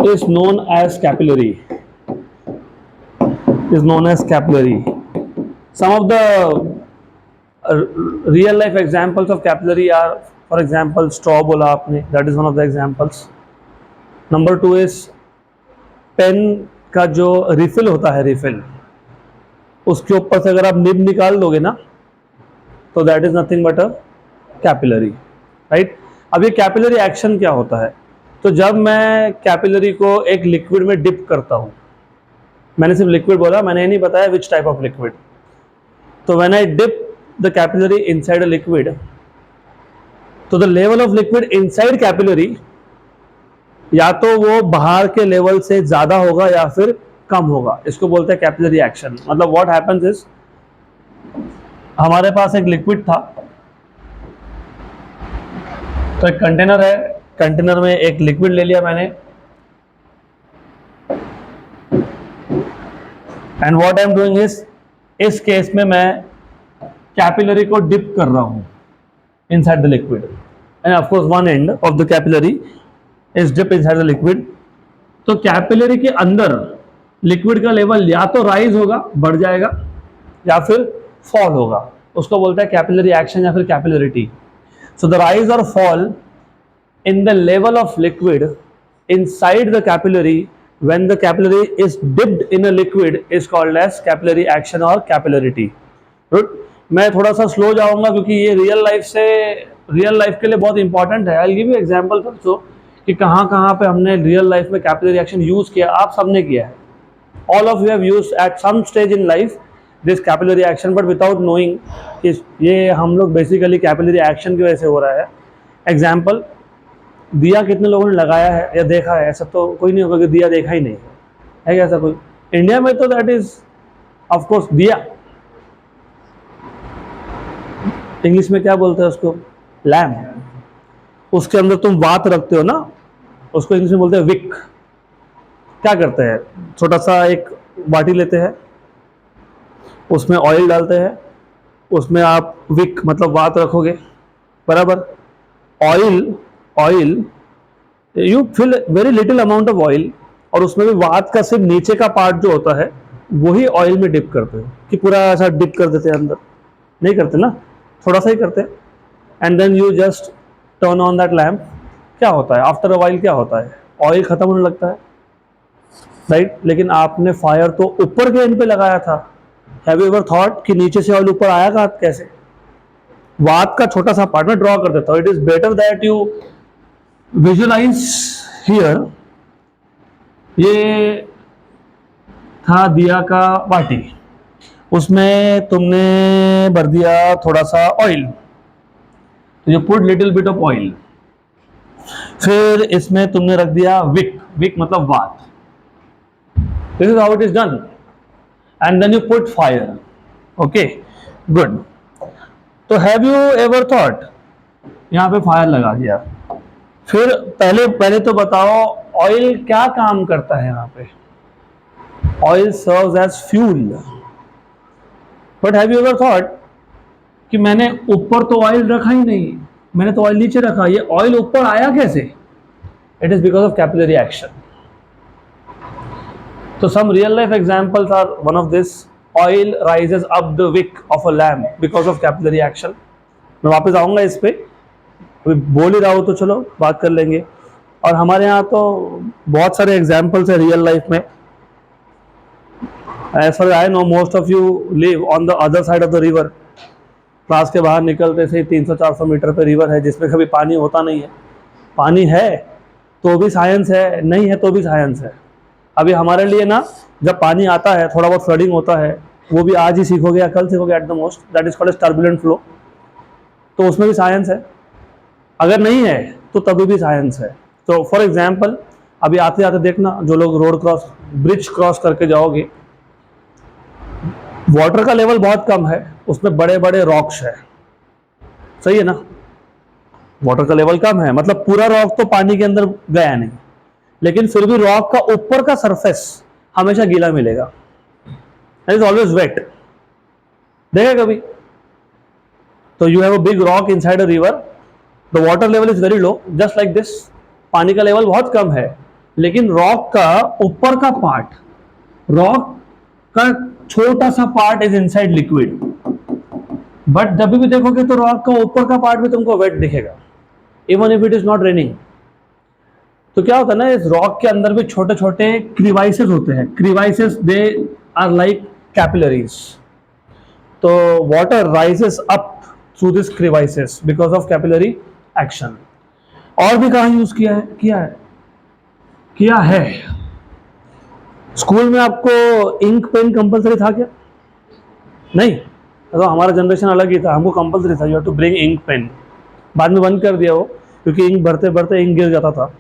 is known as capillary, is known as capillary. Some of the real life examples of capillary are, for example, straw बोला आपने, that is one of the examples. Number 2 is pen का जो refill होता है, refill उसके ऊपर से अगर आप निब निकाल दोगे ना तो that is nothing but a capillary, right. अब ये कैपिलरी एक्शन क्या होता है? तो जब मैं कैपिलरी को एक लिक्विड में डिप करता हूं, मैंने सिर्फ लिक्विड बोला, मैंने ये नहीं बताया विच टाइप ऑफ लिक्विड। तो when I dip the capillary inside a liquid, तो the level of liquid inside capillary या तो वो बाहर के लेवल से ज्यादा होगा या फिर कम होगा, इसको बोलते हैं कैपिलरी एक्शन। मतलब व्हाट हैपेंस इज, हमारे पास एक लिक्विड था, तो एक कंटेनर है, कंटेनर में एक लिक्विड ले लिया मैंने, and what I am doing is, इस केस में मैं कैपिलरी को डिप कर रहा हूं inside the liquid, and of course one end of the capillary is dip inside the liquid. तो कैपिलरी के अंदर लिक्विड का लेवल या तो राइज होगा, बढ़ जाएगा, या फिर फॉल होगा, उसको बोलते हैं कैपिलरी एक्शन या फिर कैपिलरिटी। सो द राइज और fall in the level of liquid inside the capillary when the capillary is dipped in a liquid is called as capillary action और कैपिलरिटी। गुड, मैं थोड़ा सा स्लो जाऊंगा क्योंकि ये रियल लाइफ के लिए बहुत इंपॉर्टेंट है। I will give you example also कि कहाँ पे हमने रियल लाइफ में कैपिलरी एक्शन यूज किया। आप सबने किया है, all of you have used at some stage in life this capillary action, but without knowing कि ये हम लोग बेसिकली कैपिलरी एक्शन की वजह से हो रहा है। एग्जाम्पल, दिया कितने लोगों ने लगाया है या देखा है? ऐसा तो कोई नहीं होगा कि दिया देखा ही नहीं है क्या? ऐसा कोई? इंडिया में तो दैट इज ऑफ कोर्स दिया, इंग्लिश में क्या बोलते हैं उसको? लैम्प। उसके अंदर तुम वात रखते हो ना, उसको इंग्लिश में बोलते हैं विक। क्या करते हैं, छोटा सा एक बाटी लेते हैं, उसमें ऑयल डालते हैं, उसमें आप विक मतलब वात रखोगे, बराबर। Oil you fill very little amount of oil, और उसमें भी वात का सिर्फ नीचे का पार्ट जो होता है वही ऑयल में डिप करते हो, कि पूरा ऐसा डिप कर देते हैं अंदर, नहीं करते ना, थोड़ा सा ही करते हैं। And then you just turn on that lamp. क्या होता है आफ्टर अ व्हाइल? क्या होता है? ऑयल खत्म होने लगता है, राइट। लेकिन आपने फायर तो ऊपर के एंड पे लगाया था। हैव यू एवर थॉट कि नीचे से ऑयल ऊपर आएगा कैसे? वात का छोटा सा पार्ट में ड्रॉ कर देता हूं। It is better that you visualise here. ये था दिया का बाटी, उसमें तुमने भर दिया थोड़ा सा ऑयल, तो you put little bit of oil. फिर इसमें तुमने रख दिया विक, विक मतलब वात। This is how it is done, and then you put fire. Okay, good. So have you ever thought यहाँ पे फायर लगा दिया। फिर पहले तो बताओ ऑयल क्या काम करता है यहाँ पे? Oil serves as fuel. But have you ever thought कि मैंने ऊपर तो ऑयल रखा ही नहीं, मैंने तो ऑयल नीचे रखा, ये ऑयल ऊपर आया कैसे? It is because of capillary action. तो some real life examples are one of this. Oil rises up the wick of a lamp because of capillary action. मैं वापस आऊंगा इस पे, अभी बोल ही रहा हूं तो चलो बात कर लेंगे। और हमारे यहाँ तो बहुत सारे एग्जाम्पल्स है रियल लाइफ में। As far I know most of you live on the other side of the river. Class के बाहर निकलते से 300-400 मीटर पे रिवर है जिसमें कभी पानी होता नहीं है। पानी है तो भी साइंस है, नहीं है तो भी साइंस है। अभी हमारे लिए ना जब पानी आता है, थोड़ा बहुत फ्लडिंग होता है, वो भी आज ही सीखोगे या कल सीखोगे at the most, that is called as turbulent flow. तो उसमें भी साइंस है, अगर नहीं है तो तभी भी साइंस है। तो फॉर एग्जाम्पल अभी आते आते देखना, जो लोग रोड क्रॉस ब्रिज क्रॉस करके जाओगे, वाटर का लेवल बहुत कम है, उसमें बड़े बड़े रॉक्स है, सही है ना? वाटर का लेवल कम है मतलब पूरा रॉक तो पानी के अंदर गया नहीं, लेकिन फिर भी रॉक का ऊपर का सरफेस हमेशा गीला मिलेगा, इट इज ऑलवेज वेट। देखा कभी? तो you have a big rock inside a river, the water level is very low, just like this. पानी का लेवल बहुत कम है, लेकिन रॉक का ऊपर का पार्ट, रॉक का छोटा सा part is inside liquid. But जब भी देखोगे तो रॉक का ऊपर का पार्ट भी तुमको वेट दिखेगा, even if it is not raining. तो क्या होता है ना, इस रॉक के अंदर भी छोटे छोटे क्रीवाइसेस होते हैं। Crevices they are like capillaries. तो water rises up through this crevices because of capillary action. और भी कहाँ यूज किया है? स्कूल में आपको इंक पेन कंपलसरी था क्या? नहीं, तो हमारा जनरेशन अलग ही था, हमको कंपलसरी था, you have to bring ink pen. बाद में बंद कर दिया वो, क्योंकि इंक भरते भरते इंक गिर जाता था।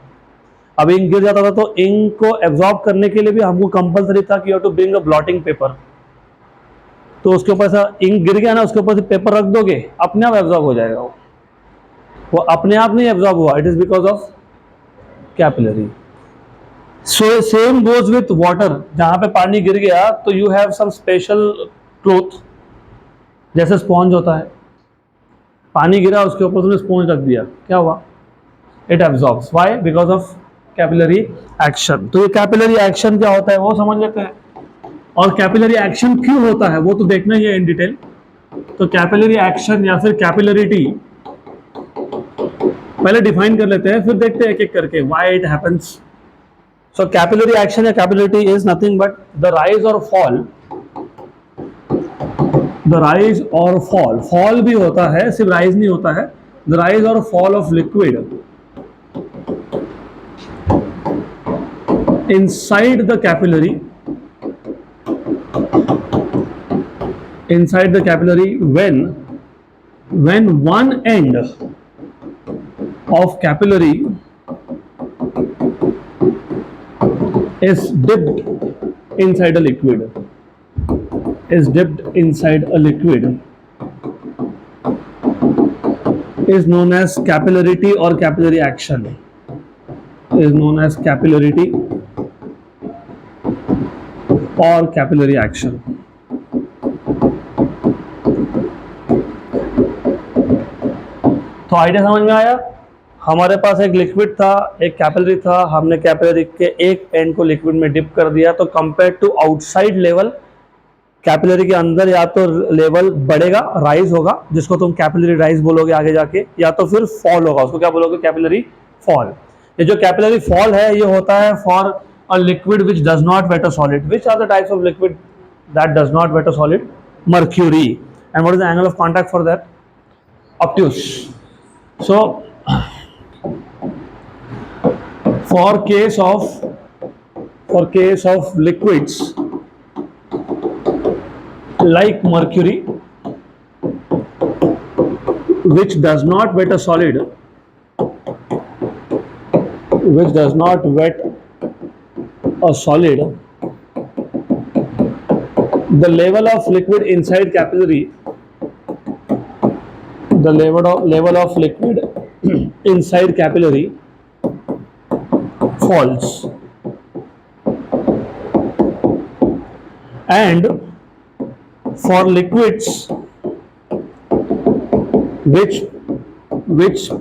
अब इंक गिर जाता था तो इंक को एब्जॉर्ब करने के लिए भी हमको कंपलसरी था कि you have to bring a blotting paper. तो उसके ऊपर से इंक गिर गया ना, उसके ऊपर से पेपर रख दोगे, अपने आप एब्जॉर्ब हो जाएगा। वो अपने आप नहीं एब्जॉर्ब हुआ, it is because of capillary. So same goes with water. जहां पे पानी गिर गया तो you have some special cloth, जैसे स्पॉन्ज होता है, पानी गिरा उसके ऊपर तुमने स्पॉन्ज रख दिया, क्या हुआ? It absorbs. Why? Because of capillary action. तो ये कैपिलरी एक्शन क्या होता है वो समझ लेते हैं, और कैपिलरी एक्शन क्यों होता है वो तो देखना ही है इन डिटेल। तो कैपिलरी एक्शन या फिर कैपिलरिटी पहले डिफाइन कर लेते हैं, फिर देखते हैं एक एक करके why it happens. So capillary action या capillarity is nothing but the rise और फॉल, द राइज और फॉल, फॉल भी होता है, सिर्फ राइज नहीं होता है, द राइज और fall of liquid inside the capillary when one end of capillary is dipped inside a liquid, is known as capillarity or capillary action, is known as capillarity और capillary action. तो idea समझ में आया? हमारे पास एक liquid था, एक कैपिलरी था, हमने कैपिलरी के एक एंड को लिक्विड में डिप कर दिया, तो compare to outside level, capillary के अंदर या तो लेवल बढ़ेगा, राइज होगा, जिसको तुम कैपिलरी राइज बोलोगे आगे जाके, या तो फिर फॉल होगा, उसको क्या बोलोगे? Capillary fall. ये जो कैपिलरी फॉल है ये होता है for a liquid which does not wet a solid. Which are the types of liquid that does not wet a solid? Mercury. And what is the angle of contact for that? Obtuse. So for case of liquids like mercury which does not wet a solid, a solid, the level of liquid inside capillary, the level of liquid inside capillary falls, and for liquids which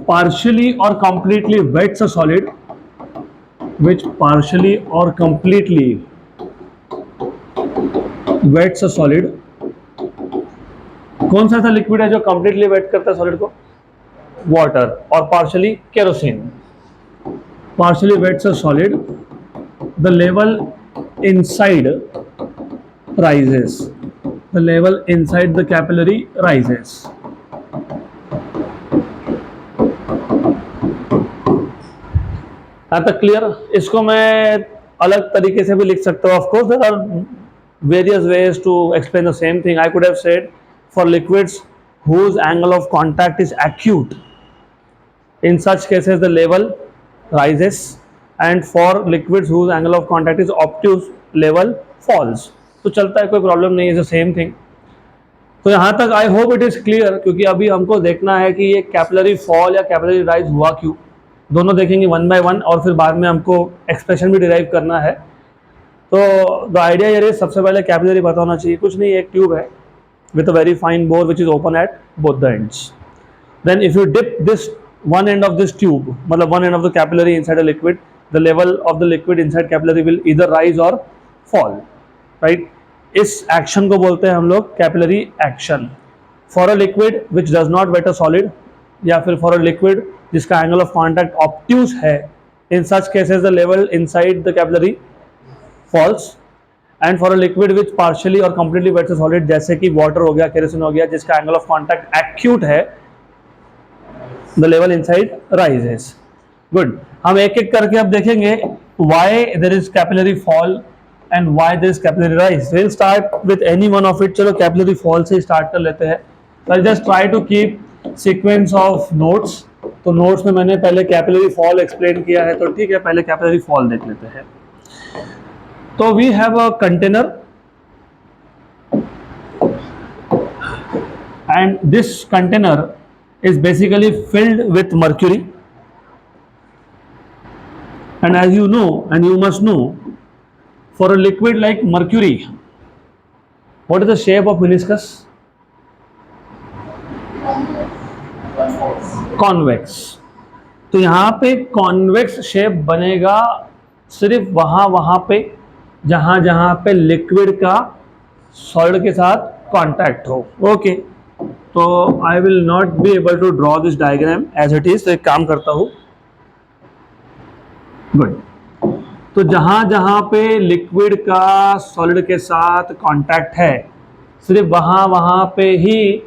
partially or completely wets a solid, which partially or completely wets a solid, कौन सा ऐसा liquid है जो completely wait करता है solid को? Water. और partially kerosene. Partially wets a solid, the level inside rises, the level inside the capillary rises. यहाँ तक क्लियर? इसको मैं अलग तरीके से भी लिख सकता हूँ. Of course there are various ways to explain the same thing. I could have said for liquids whose angle of contact is acute, in such cases the level rises, and for liquids whose angle of contact is obtuse, level falls. तो चलता है, कोई problem नहीं, is the same thing. तो यहाँ तक I hope it is clear, क्योंकि अभी हमको देखना है कि ये कैपिलरी फॉल या कैपिलरी राइज हुआ क्यों. दोनों देखेंगे वन बाय वन, और फिर बाद में हमको एक्सप्रेशन भी डिराइव करना है. तो द आइडिया ये, सबसे पहले कैपिलरी पता होना चाहिए. कुछ नहीं, एक ट्यूब है with a very fine bore which is open at both the ends. Then if you dip this one end of this tube, मतलब one end of the capillary inside a liquid, the level of the liquid inside capillary will either rise or fall, right? इस action को बोलते हैं हम लोग capillary action. For a liquid which does not wet a solid, या फिर for a liquid जिसका angle of contact obtuse है, in such cases the level inside the capillary falls. And for a liquid which partially और completely wets a solid, जैसे कि water हो गया, kerosene हो गया, जिसका एंगल ऑफ कॉन्टैक्ट एक्यूट है, the level inside rises. Good. हम एक एक करके अब देखेंगे why there is capillary fall and why there is capillary rise. We'll start with any one of it. चलो capillary fall से start कर लेते हैं. I'll just try to keep sequence of notes. तो notes में मैंने पहले capillary fall explain किया है, तो ठीक है, पहले capillary fall देख लेते हैं. तो we have a container and this container is basically filled with mercury, and as you know, and you must know, for a liquid like mercury, what is the shape of meniscus? Convex. तो यहाँ पे convex shape बनेगा सिर्फ वहाँ पे जहाँ पे liquid का सॉलिड के साथ कांटेक्ट हो. ओके, तो I will not be able to draw this diagram as it is. तो एक काम करता हूँ. गुड. तो जहाँ पे लिक्विड का सॉलिड के साथ कांटेक्ट है, सिर्फ वहाँ पे ही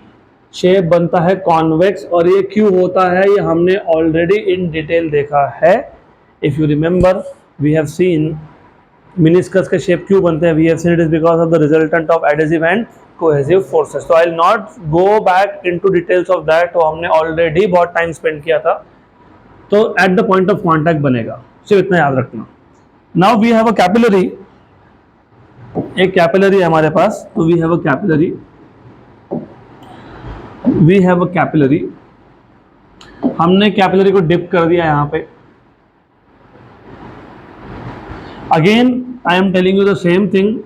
शेप बनता है कॉन्वेक्स. और ये क्यों होता है, ये हमने ऑलरेडी इन डिटेल देखा है. If you remember, we have seen meniscus के शेप क्यों बनते हैं. We have seen it is because of the resultant of adhesive and cohesive forces. तो I will not go back into details of that. तो हमने already बहुत time spend किया था. तो at the point of contact बनेगा, सिर्फ इतना याद रखना. Now we have a capillary. एक कैपिलरी है हमारे पास. तो we have a capillary. We have a capillary. हमने कैपिलरी को डिप कर दिया यहाँ पे. Again I am telling you the same thing.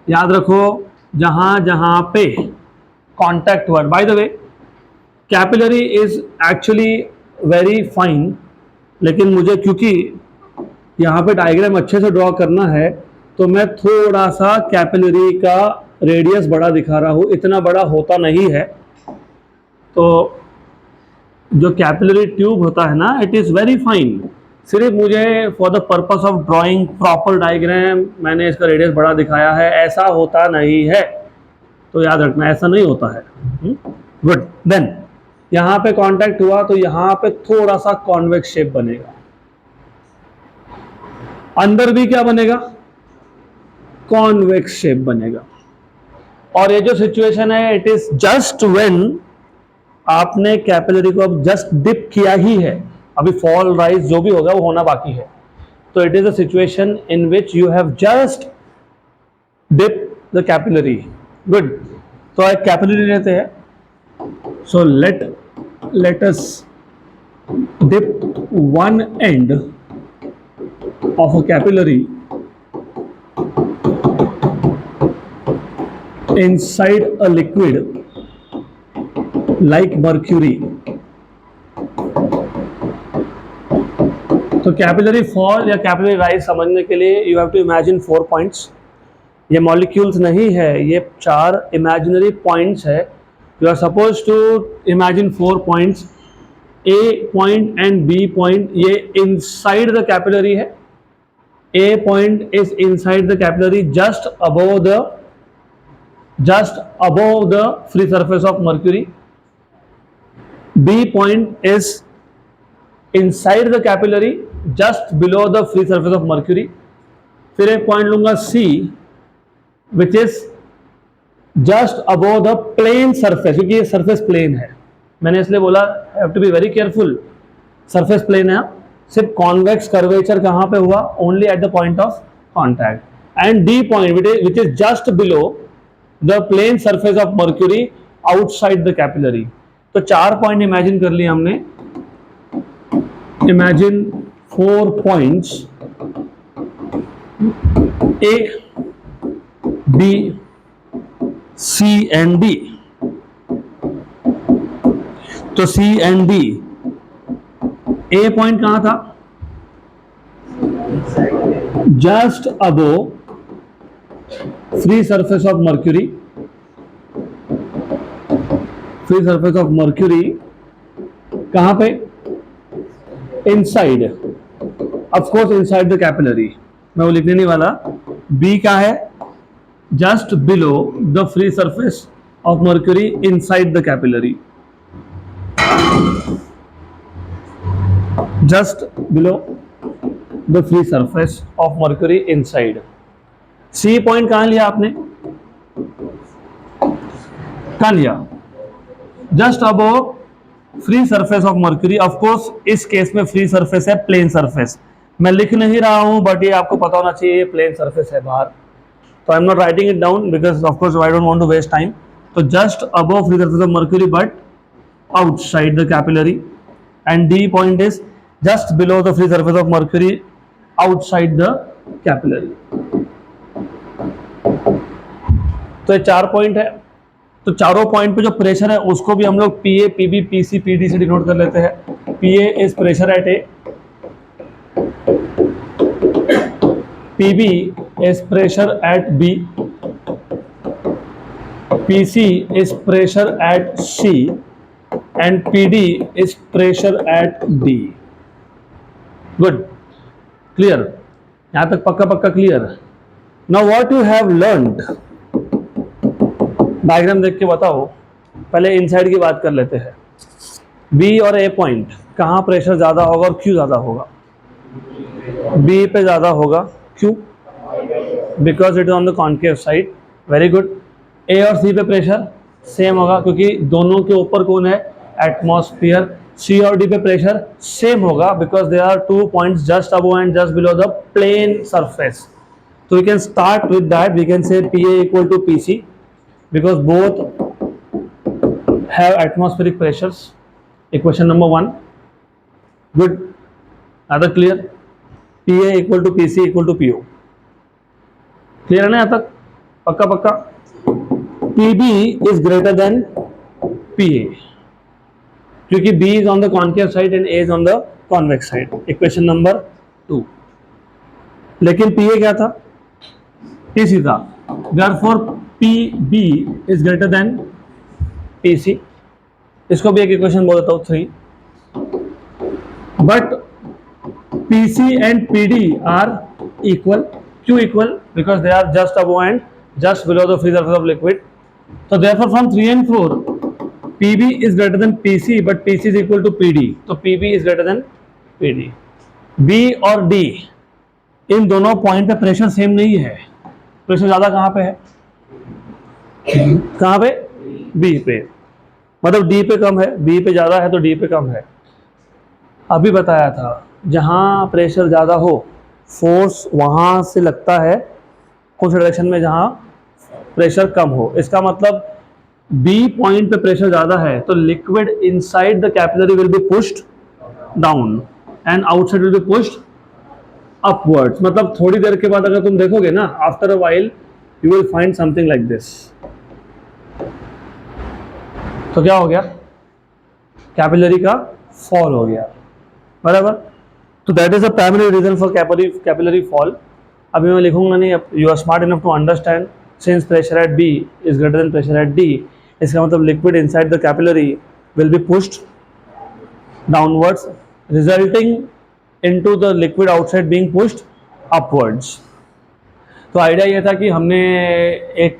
याद रखो, जहाँ पे कांटेक्ट हुआ. By the way, capillary is actually very fine, लेकिन मुझे क्योंकि यहाँ पे डायग्राम अच्छे से ड्रॉ करना है, तो मैं थोड़ा सा कैपिलरी का रेडियस बड़ा दिखा रहा हूँ. इतना बड़ा होता नहीं है. तो जो कैपिलरी ट्यूब होता है ना, इट इज़ वेरी फाइन. सिर्फ मुझे for the purpose of drawing proper diagram मैंने इसका रेडियस बड़ा दिखाया है. ऐसा होता नहीं है, तो याद रखना, ऐसा नहीं होता है. गुड. देन यहाँ पे कांटेक्ट हुआ, तो यहाँ पे थोड़ा सा कॉन्वेक्स शेप बनेगा. अंदर भी क्या बनेगा? कॉन्वेक्स शेप बनेगा. और ये जो सिचुएशन है, इट इज जस्ट व्हेन आपने कैपिलरी को अब जस्ट डिप किया ही है. अभी फॉल राइज जो भी होगा वो होना बाकी है. तो it is a situation in which you have just dip the capillary. Good. तो एक कैपिलरी लेते हैं. So let us dip one end of a capillary inside a liquid like mercury. तो कैपिलरी फॉल या कैपिलरी राइज समझने के लिए you have to imagine 4 points. ये मॉलिक्यूल्स नहीं है, ये 4 इमेजिनरी पॉइंट्स है. You are suppose to imagine 4 points. A point and B point ये इनसाइड द कैपिलरी है. A point is inside the capillary just above the free surface of mercury. B point is inside the capillary just below the free surface of mercury. फिर एक point लूंगा C which is just above the plane surface, क्योंकि ये surface plane है. मैंने इसलिए बोला have to be very careful. surface plane है, सिर्फ convex curvature कहाँ पे हुआ? only at the point of contact. And D point which is just below the plane surface of mercury outside the capillary. तो 4 पॉइंट इमेजिन कर लिए हमने. Imagine 4 points A, B, C and D. तो C and D. A point कहाँ था? Just above free surface of mercury. Free surface of mercury कहाँ पे? Inside, of course inside the capillary. मैं वो लिखने नहीं वाला. B क्या है? Just below the free surface of mercury inside the capillary. Just below the free surface of mercury inside. C point कहाँ लिया आपने? कहाँ लिया? Just above free surface of mercury. Of course इस केस में फ्री सरफेस है plane surface. मैं लिख नहीं रहा हूं बट ये आपको पता होना चाहिए, ये प्लेन सरफेस है बाहर. तो I am not writing it down because of course I don't want to waste time. तो just above free surface of mercury but outside the capillary. And D point is just below the free surface of mercury outside the capillary. तो ये 4 point है. तो चारों point पे जो pressure है उसको भी हम लोग पीए, पीबी, पीसी, पीडी से डिनोट कर लेते हैं. PA is pressure at A, PB is pressure at B, PC is pressure at C and PD is pressure at D. Good, clear? यहां तक पक्का पक्का clear. Now what you have learned, diagram देख के बताओ. पहले इनसाइड की बात कर लेते हैं. बी और ए पॉइंट कहाँ प्रेशर ज़्यादा होगा और क्यों ज़्यादा होगा? बी पे ज़्यादा होगा. क्यों? Because it is on the concave side. Very good. A और सी पे प्रेशर सेम होगा क्योंकि दोनों के ऊपर कौन है? एटमॉस्फेयर. सी और डी पे प्रेशर सेम होगा because they are 2 points just above and just below the plane surface. तो we can start with that. We can say P A equal to P C because both have atmospheric pressures. Equation number 1. Good. Other clear? PA equal to PC equal to PO. Clear है ना यहाँ तक? पक्का पक्का. PB is greater than PA क्योंकि B is on the concave side and A is on the convex side. Equation number 2. लेकिन PA क्या था? PC था. Therefore PB is greater than PC. इसको भी एक इक्वेशन बोल देता हूँ 3. But PC and PD are equal. क्यों equal? Because they are just above and just below the free surface of liquid. So therefore from 3 and 4 PB is greater than PC but PC is equal to PD. तो PB is greater than PD. B और D इन दोनों point पे pressure same नहीं है. Pressure ज़्यादा कहाँ पे है? कहाँ पे? बी पे. मतलब डी पे कम है, बी पे ज़्यादा है तो डी पे कम है. अभी बताया था जहाँ प्रेशर ज़्यादा हो फोर्स वहाँ से लगता है उस डायरेक्शन में जहाँ प्रेशर कम हो. इसका मतलब बी पॉइंट पे प्रेशर ज़्यादा है तो liquid inside the capillary will be pushed down and outside will be pushed upwards. मतलब थोड़ी देर के बाद अगर तुम देखोगे ना, after a while you will find something like this. तो क्या हो गया, कैपिलरी का फॉल हो गया, बराबर। तो that is a primary reason for capillary fall. अभी मैं लिखूंगा नहीं, you are smart enough to understand since pressure at B is greater than pressure at D, इसका मतलब liquid inside the capillary will be pushed downwards resulting into the liquid outside being pushed upwards। तो idea ये था कि हमने एक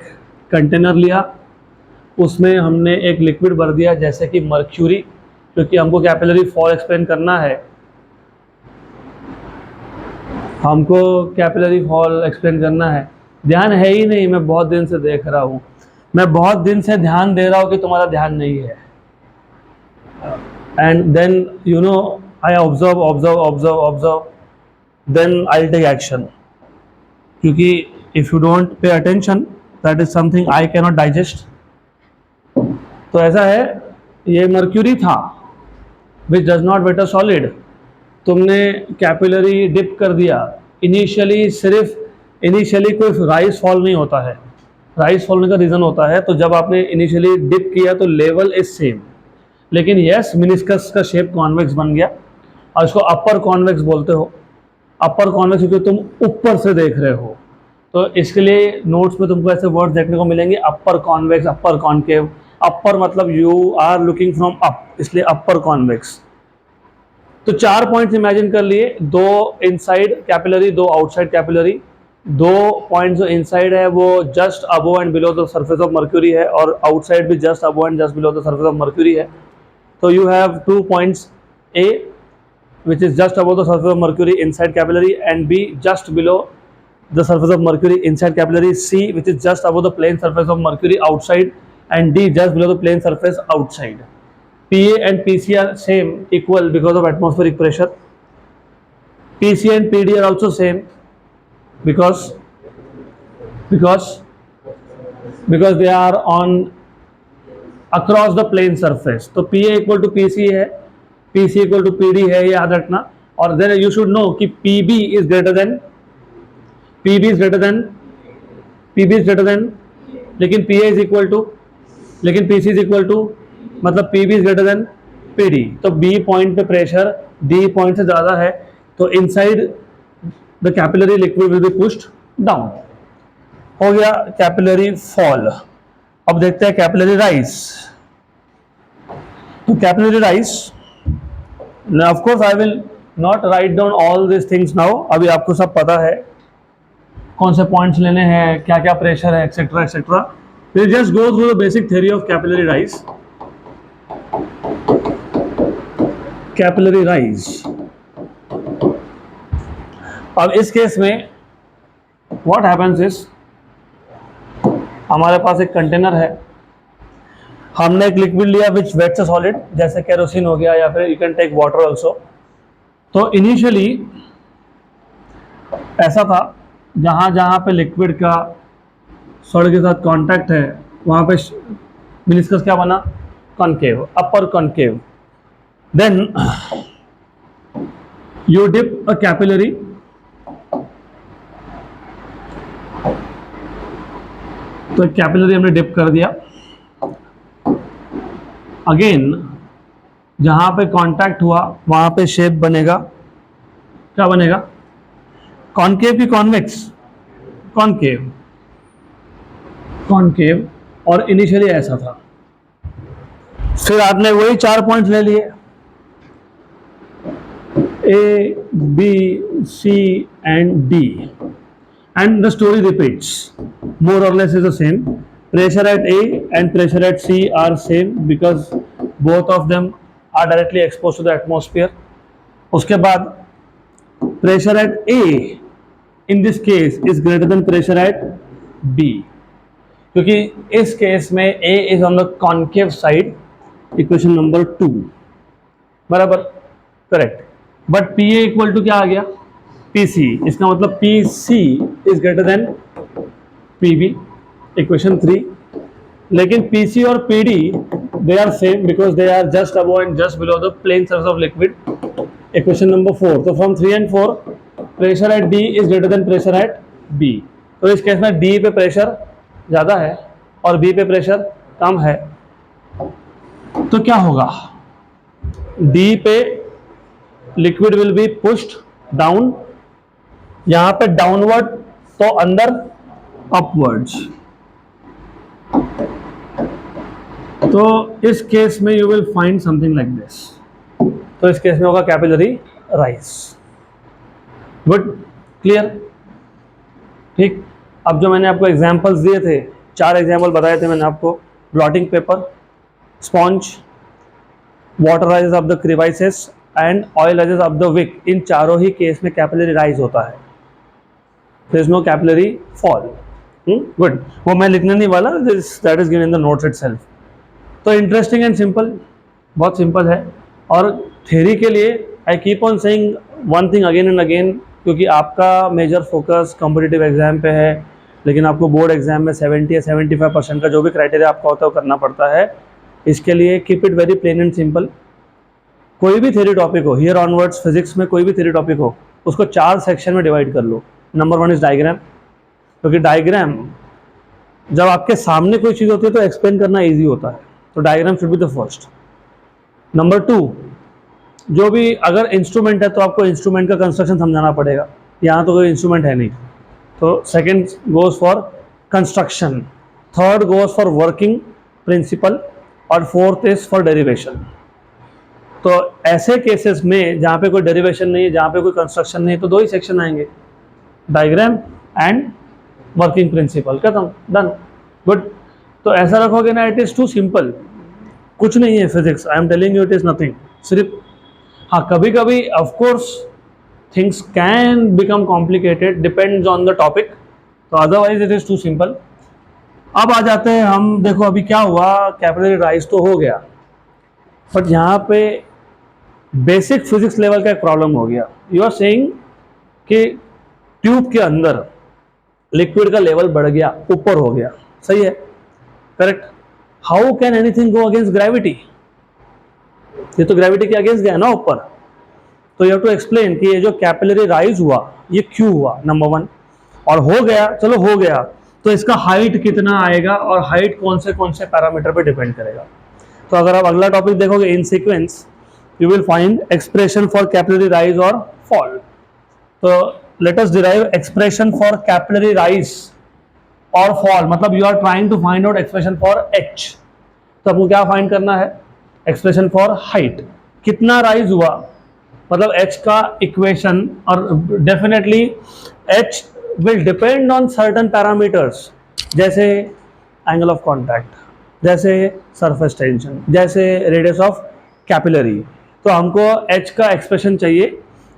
container लिया, उसमें हमने एक लिक्विड भर दिया जैसे कि मर्क्यूरी, क्योंकि हमको कैपिलरी फॉल एक्सप्लेन करना है, हमको कैपिलरी फॉल एक्सप्लेन करना है। ध्यान है ही नहीं, मैं बहुत दिन से देख रहा हूँ, मैं बहुत दिन से ध्यान दे रहा हूँ कि तुम्हारा ध्यान नहीं है। And then you know I observe, then I'll take action। क्योंकि if you don't pay attention, that is something I cannot digest। तो ऐसा है, ये मर्क्यूरी था which does not weigh a solid। तुमने कैपिलरी डिप कर दिया, इनिशियली कोई राइज फॉल नहीं होता है। राइज फॉल होने का रीज़न होता है, तो जब आपने इनिशियली डिप किया तो लेवल इज सेम, लेकिन यस मिनिस्कस का शेप कॉन्वेक्स बन गया और इसको अपर कॉन्वेक्स बोलते हो। अपर कॉन्वेक्स क्योंकि तुम ऊपर से देख रहे हो, तो इसके लिए नोट्स में तुमको ऐसे वर्ड्स देखने को मिलेंगे, अपर कॉन्वेक्स, अपर कॉन्केव। अपर मतलब you are looking from up, इसलिए अपर कॉन्वेक्स। तो 4 पॉइंट्स इमेजिन कर लिए, 2 inside capillary, 2 outside capillary. 2 points जो इनसाइड है वो just above and below the surface of mercury है, और आउटसाइड भी just above and just below the surface of mercury है। तो you have 2 points, A which is just above the surface of mercury inside capillary, and B just below the surface of mercury inside capillary, C which is just above the plane surface of mercury outside, and D just below the plane surface outside। PA and PC are same, equal because of atmospheric pressure। PC and PD are also same because they are on across the plane surface. तो P A equal to P C है, P C equal to P D है, याद रखना। और then you should know कि P B is greater than लेकिन P A is equal to, लेकिन P C is equal to, मतलब P B is greater than P D. तो B point पे प्रेशर डी पॉइंट से ज़्यादा है, तो inside the capillary liquid will be pushed down. हो गया कैपिलरी फॉल। अब देखते हैं कैपिलरी राइज। तो capillary rise, of course I will not write down all this things now, अभी आपको सब पता है कौन से पॉइंट्स लेने हैं, क्या क्या प्रेशर है, etcetera etcetera. Will just go through the basic theory of capillary rise. Capillary rise, अब इस केस में व्हाट हैपेंस इज, हमारे पास एक कंटेनर है, हमने एक लिक्विड लिया विच वेट्स अ सॉलिड, जैसे केरोसिन हो गया या फिर you can take water also. तो इनिशियली ऐसा था, जहाँ जहाँ पे लिक्विड का सॉलिड के साथ कांटेक्ट है वहाँ पे मिनिस्कस क्या बना, concave, upper concave. Then you dip a capillary, तो एक कैपिलरी हमने डिप कर दिया। अगेन जहाँ पे कांटेक्ट हुआ वहाँ पे शेप बनेगा, क्या बनेगा, कॉनकेव की कॉन्वेक्स, कॉनकेव, कॉनकेव। और इनिशियली ऐसा था। फिर आपने वही 4 पॉइंट्स ले लिए, A B C and D, and the story repeats, more or less is the same। Pressure at A and pressure at C are same because both of them are directly exposed to the atmosphere। उसके बाद pressure at A in this case is greater than pressure at B, क्योंकि इस case में A is on the concave side, equation number 2, बराबर, correct. But P A equal to क्या आ गया, PC, इसका मतलब PC is greater than PB, equation 3। लेकिन PC और PD they are same because they are just above and just below the plane surface of liquid. Equation number 4, तो from 3 and 4 pressure at D is greater than pressure at B. तो इस case में D पे pressure ज़्यादा है और B पे pressure कम है, तो क्या होगा, डी पे liquid will be pushed down, यहां पे डाउनवर्ड तो अंदर अपवर्ड्स। तो इस केस में you will find something like this. तो इस केस में होगा कैपिलरी राइज। गुड, क्लियर, ठीक। अब जो मैंने आपको एग्जांपल्स दिए थे, 4 एग्जांपल बताए थे मैंने आपको, blotting paper, sponge, water rises of the crevices and oil rises of the wick, इन चारों ही केस में कैपिलरी राइज होता है, there is no capillary fall. Good, वो मैं लिखने नहीं वाला, that is given in the notes itself. तो इंटरेस्टिंग एंड सिंपल, बहुत सिंपल है। और थ्योरी के लिए I keep on saying one thing again and again, क्योंकि आपका मेजर फोकस कॉम्पिटिटिव एग्जाम पे है, लेकिन आपको बोर्ड एग्जाम में 70 या 75% का जो भी क्राइटेरिया आपका होता है वो करना पड़ता है। इसके लिए keep it very plain and simple. कोई भी थ्योरी टॉपिक हो, हियर ऑनवर्ड्स फिजिक्स में कोई भी थ्योरी टॉपिक हो, उसको 4 सेक्शन में डिवाइड कर लो। नंबर 1 इज डायग्राम, क्योंकि डायग्राम जब आपके सामने कोई चीज़ होती है तो एक्सप्लेन करना ईजी होता है, तो diagram should be the first. Number 2, जो भी अगर इंस्ट्रूमेंट है तो आपको इंस्ट्रूमेंट का कंस्ट्रक्शन समझाना पड़ेगा, यहाँ तो कोई इंस्ट्रूमेंट है नहीं, तो second goes for construction, third goes for working principle, और फोर्थ इज फॉर डेरिवेशन। तो ऐसे केसेस में जहाँ पे कोई डेरिवेशन नहीं है, जहाँ पे कोई कंस्ट्रक्शन नहीं है, तो 2 ही सेक्शन आएंगे, डायग्राम एंड वर्किंग प्रिंसिपल, खत्म, डन। गुड, तो ऐसा रखोगे ना, इट इज़ टू सिंपल, कुछ नहीं है physics, I am telling you it is nothing. सिर्फ हाँ, कभी कभी of course things can become complicated, depends on the topic, तो otherwise it is too simple. अब आ जाते हैं हम, देखो अभी क्या हुआ, कैपिलरी राइज तो हो गया, बट यहाँ पे बेसिक फिजिक्स लेवल का एक प्रॉब्लम हो गया। यू आर सेइंग कि ट्यूब के अंदर लिक्विड का लेवल बढ़ गया, ऊपर हो गया, सही है, correct. How can anything go against gravity, ये तो ग्रेविटी के अगेंस्ट गया ना ऊपर, तो यू हैव टू एक्सप्लेन कि ये जो कैपिलरी राइज हुआ ये क्यों हुआ, नंबर 1। और हो गया, चलो हो गया, तो इसका हाइट कितना आएगा और हाइट कौन से पैरामीटर पे डिपेंड करेगा। तो अगर आप अगला टॉपिक देखोगे in sequence, you will find expression for capillary rise और फॉल। तो let us derive expression for capillary rise और फॉल, मतलब you are trying to find out expression for H. तो आपको क्या फाइंड करना है, एक्सप्रेशन फॉर हाइट, कितना राइज हुआ, मतलब एच का इक्वेशन, और definitely H will depend on certain parameters, जैसे एंगल ऑफ कॉन्टैक्ट, जैसे सरफेस टेंशन, जैसे रेडियस ऑफ कैपिलरी। तो हमको एच का एक्सप्रेशन चाहिए।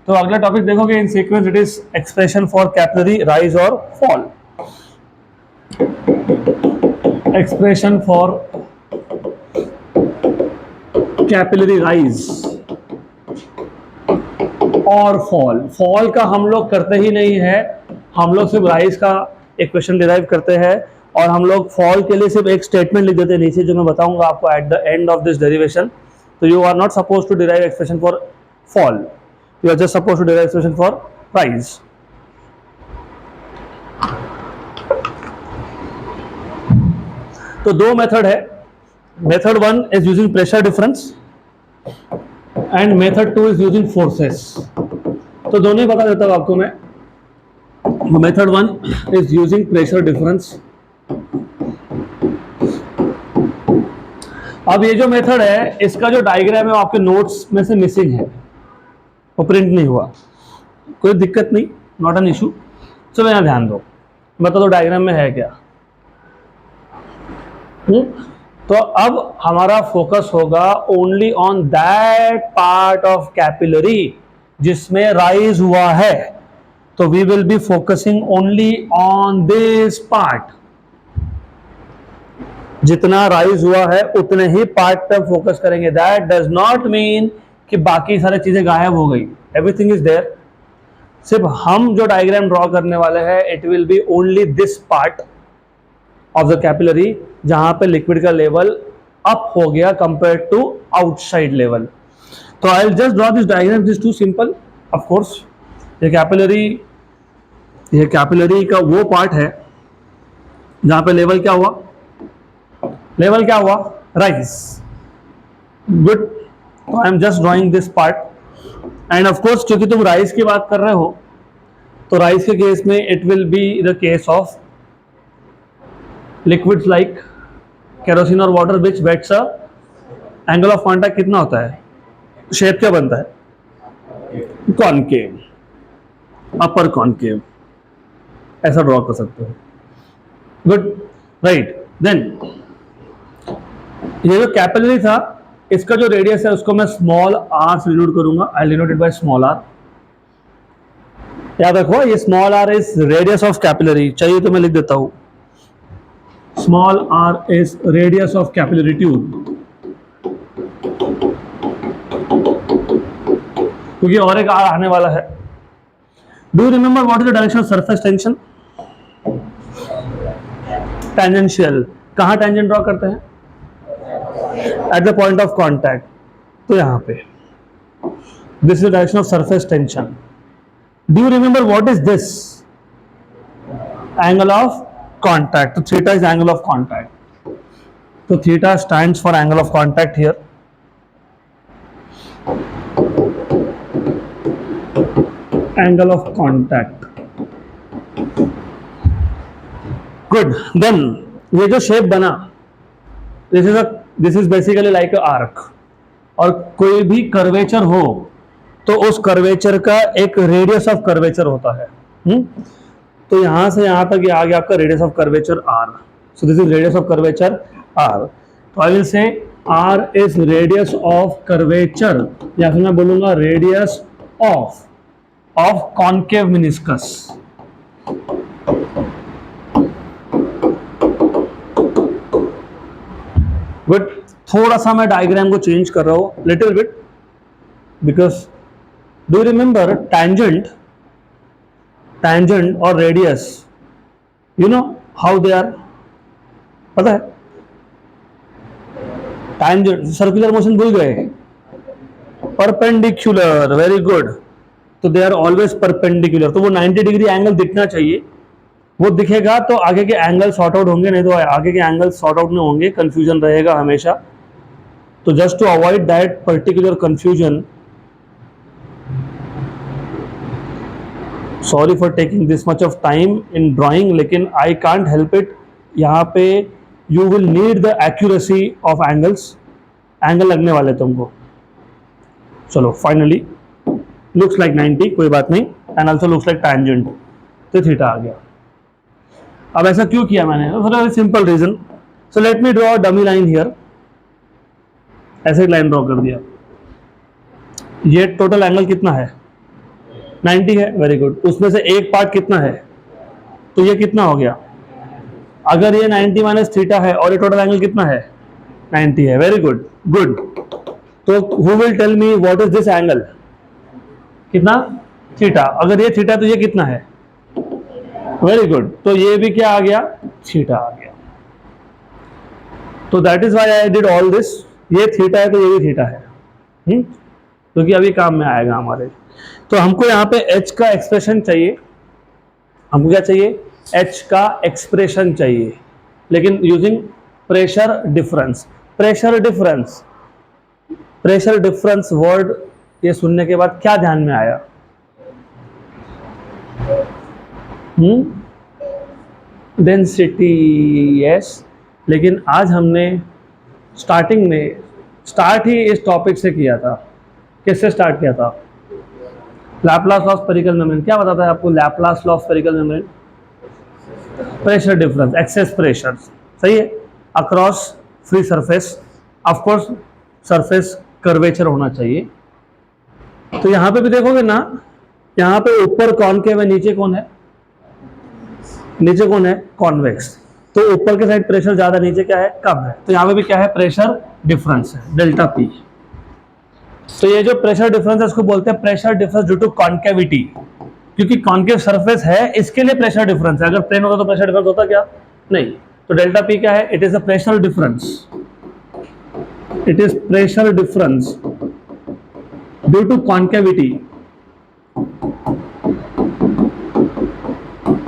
तो अगला टॉपिक देखोगे in sequence, it is expression for capillary rise और fall. Expression for capillary rise और फॉल। फॉल का हम लोग करते ही नहीं है, हम लोग सिर्फ राइज का इक्वेशन डिराइव करते हैं, और हम लोग फॉल के लिए सिर्फ एक स्टेटमेंट लिख देते हैं नीचे, जो मैं बताऊंगा आपको at the end of this derivation. तो you are not suppose to derive expression for fall, you are just suppose to derive expression for rise. तो 2 मेथड है, method 1 is using pressure difference and method 2 is using forces. तो दोनों ही बता देता हूं आपको मैं। Method 1 is using pressure difference. अब ये जो मेथड है, इसका जो डायग्राम है वो आपके नोट्स में से मिसिंग है, वो प्रिंट नहीं हुआ, कोई दिक्कत नहीं, नॉट एन इशू। चलो यहाँ ध्यान दो, बता दो डायग्राम में है क्या। तो अब हमारा फोकस होगा only on that part of capillary जिसमें राइज हुआ है। तो we will be focusing only on this part, जितना राइज हुआ है उतने ही पार्ट पर फोकस करेंगे। दैट डज नॉट मीन कि बाकी सारी चीजें गायब हो गई, एवरीथिंग इज देयर। सिर्फ हम जो डायग्राम ड्रॉ करने वाले हैं, it will B only this part of the capillary जहां पे लिक्विड का लेवल अप हो गया कंपेयर टू आउटसाइड लेवल। तो I will just draw this diagram, this too simple. Of course ये कैपिलरी का वो पार्ट है जहां पे लेवल क्या हुआ, राइज। गुड, तो I am just drawing this part. And of course क्योंकि तुम राइज की बात कर रहे हो, तो राइज के केस में it will be the case of liquids like kerosene और water which wets a angle of contact कितना होता है, शेप क्या बनता है, कॉनकेव, अपर कॉनकेव, ऐसा ड्रॉ कर सकते हो। Good, right. देन ये जो कैपिलरी था, इसका जो रेडियस है उसको मैं स्मॉल आर से डिनोट करूंगा। I denote it by small r. याद रखो ये small r is radius of capillary, चाहिए तो मैं लिख देता हूं, small r is radius of capillary tube, क्योंकि और एक आर आने वाला है। Do you remember what is the direction of surface tension? Tangential. कहां टेंजेंट ड्रॉ करते हैं? At the point of contact. तो यहां पे this is direction of surface tension. Do you remember what is this? Angle of contact. तो theta is angle of contact, तो theta stands for angle of contact here. Angle of contact. Good, then ये जो shape बना, this is basically like a arc, और कोई भी curvature हो तो उस कर्वेचर का एक रेडियस ऑफ कर्वेचर होता है। तो यहां से यहां तक ये आ गया आपका radius of curvature R. So this is radius of curvature R. तो I will say R is radius of curvature, या फिर मैं बोलूंगा radius of concave meniscus. But थोड़ा सा मैं डायग्राम को चेंज कर रहा हूं little bit, because do remember tangent और radius, you know how they are, पता है? टैंजेंट सर्कुलर मोशन भूल गए, परपेंडिकुलर, वेरी गुड। तो दे आर ऑलवेज परपेंडिकुलर, तो वो 90 डिग्री एंगल दिखना चाहिए, वो दिखेगा तो आगे के एंगल सॉर्ट आउट होंगे, नहीं तो आगे के एंगल सॉर्ट आउट नहीं होंगे, कंफ्यूजन रहेगा हमेशा। तो just to avoid that particular confusion, sorry for taking this much of time in drawing, लेकिन आई कांट हेल्प इट। यहाँ पे you will need the accuracy of angles, angle लगने वाले तुमको। चलो फाइनली लुक्स लाइक 90, कोई बात नहीं, and also looks like tangent, तो थीटा आ गया। अब ऐसा क्यों किया मैंने? For a simple reason. So let me draw dummy line here. ऐसे एक लाइन ड्रॉ कर दिया। ये टोटल एंगल कितना है? 90 है, वेरी गुड। उसमें से एक पार्ट कितना है? तो ये कितना हो गया? अगर ये 90 माइनस थीटा है और ये टोटल एंगल कितना है? 90 है, वेरी गुड, गुड। तो who will tell me what is this angle? कितना? थीटा। अगर ये थीटा तो ये कितना है? वेरी गुड, तो ये भी क्या आ गया? थीटा आ गया। तो that is why I did all this. ये थीटा है तो ये भी थीटा है, क्योंकि अभी काम में आएगा हमारे। तो हमको यहाँ पे h का एक्सप्रेशन चाहिए। हमको क्या चाहिए? h का एक्सप्रेशन चाहिए, लेकिन using pressure difference. Pressure difference word ये सुनने के बाद क्या ध्यान में आया? Density, yes. लेकिन आज हमने स्टार्ट ही इस टॉपिक से किया था। किससे स्टार्ट किया था? Laplace law of spherical membrane. क्या बताता है आपको Laplace law of spherical membrane? Pressure difference, excess pressure, सही है, across free surface. Of course surface curvature होना चाहिए। तो यहां पे भी देखोगे ना, यहां पे ऊपर कॉनकेव है, नीचे कौन है? नीचे कौन है? कॉन्वेक्स। तो ऊपर के साइड प्रेशर ज्यादा, नीचे क्या है? कम है। तो यहां पे भी क्या है? प्रेशर डिफरेंस है, डेल्टा पी। तो ये जो प्रेशर डिफरेंस है इसको बोलते हैं pressure difference due to concavity, क्योंकि कॉन्केव सरफेस है, इसके लिए प्रेशर डिफरेंस है। अगर प्लेन होता तो प्रेशर डिफरेंस होता क्या? नहीं। तो डेल्टा पी क्या है? It is a pressure difference, it is pressure difference due to concavity,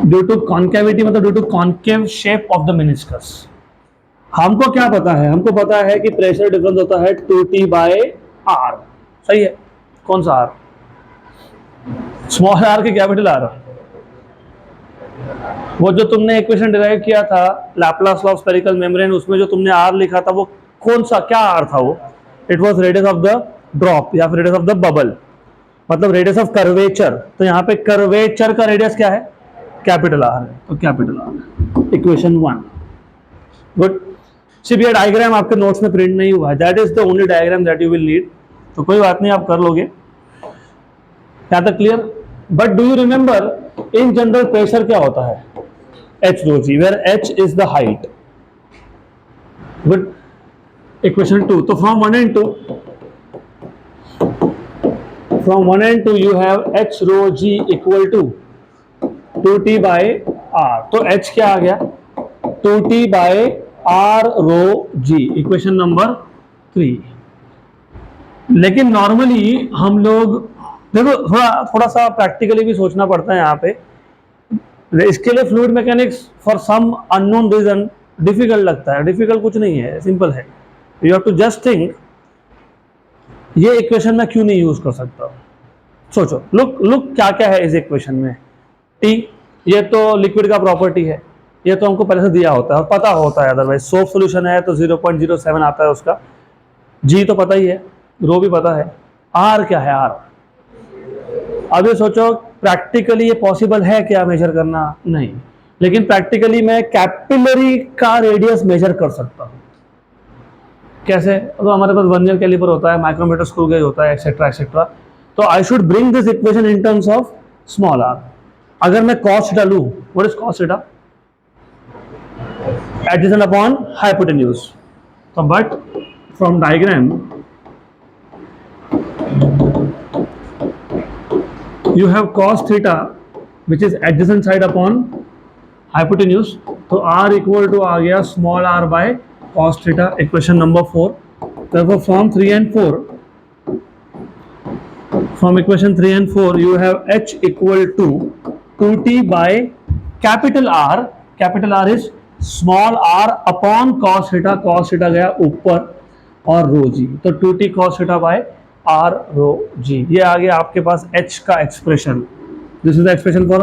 due to concavity मतलब due to concave shape of the meniscus. हमको क्या पता है, हमको पता है कि प्रेशर डिफरेंस होता है 2T बाय R, सही है। कौन सा R? स्मॉल r के कैपिटल R। वो जो तुमने इक्वेशन डिराइव किया था Laplace law of spherical membrane, उसमें जो तुमने R लिखा था वो कौन सा, क्या R था वो? It was radius of the drop या फिर रेडियस ऑफ द बबल, मतलब रेडियस ऑफ कर्वेचर। तो यहाँ पे कर्वेचर का रेडियस क्या है? कैपिटल R है, तो कैपिटल R, इक्वेशन 1। गुड। सिर्फ ये डायग्राम आपके नोट्स में प्रिंट नहीं हुआ है, that is the only diagram that you will need, तो कोई बात नहीं, आप कर लोगे। क्या तक clear? But do you remember in general pressure क्या होता है? H rho g, where H is the height. Good. Equation 2. So from 1 and 2, you have H rho g equal to 2T by R. तो H क्या आ गया? 2T by R rho g. Equation number 3. लेकिन normally हम लोग देखो थोड़ा सा प्रैक्टिकली भी सोचना पड़ता है यहाँ पे। इसके लिए fluid mechanics for some unknown reason difficult लगता है। डिफिकल्ट कुछ नहीं है, सिंपल है। You have to just think ये इक्वेशन मैं क्यों नहीं यूज कर सकता। सोचो, लुक क्या क्या है इस इक्वेशन में। टी, ये तो लिक्विड का प्रॉपर्टी है, ये तो हमको पहले से दिया होता है और पता होता है, अदरवाइज सोप सोल्यूशन है तो 0.07 आता है उसका। जी तो पता ही है, रो भी पता है। आर क्या है? आर। अब ये सोचो प्रैक्टिकली ये पॉसिबल है क्या मेजर करना? नहीं, लेकिन प्रैक्टिकली मैं कैपिलरी का रेडियस मेजर कर सकता हूं। कैसे? तो हमारे पास वर्नियर कैलिपर होता है, माइक्रोमीटर, स्क्रू गेज होता है, एक्सेट्रा एक्सेट्रा। तो I should bring this equation in terms of small r. अगर मैं कॉस थीटा लूं, what is cos theta? Adjacent upon hypotenuse. तो but from diagram you have cos theta which is adjacent side upon hypotenuse, तो r equal to आ गया small r by cos theta, equation number 4। therefore from 3 and 4, from equation 3 and 4 you have h equal to 2t by capital R is small r upon cos theta गया ऊपर और रो जी, तो 2t cos theta by r rho g. ये आ गया आपके पास H का expression. This is the expression for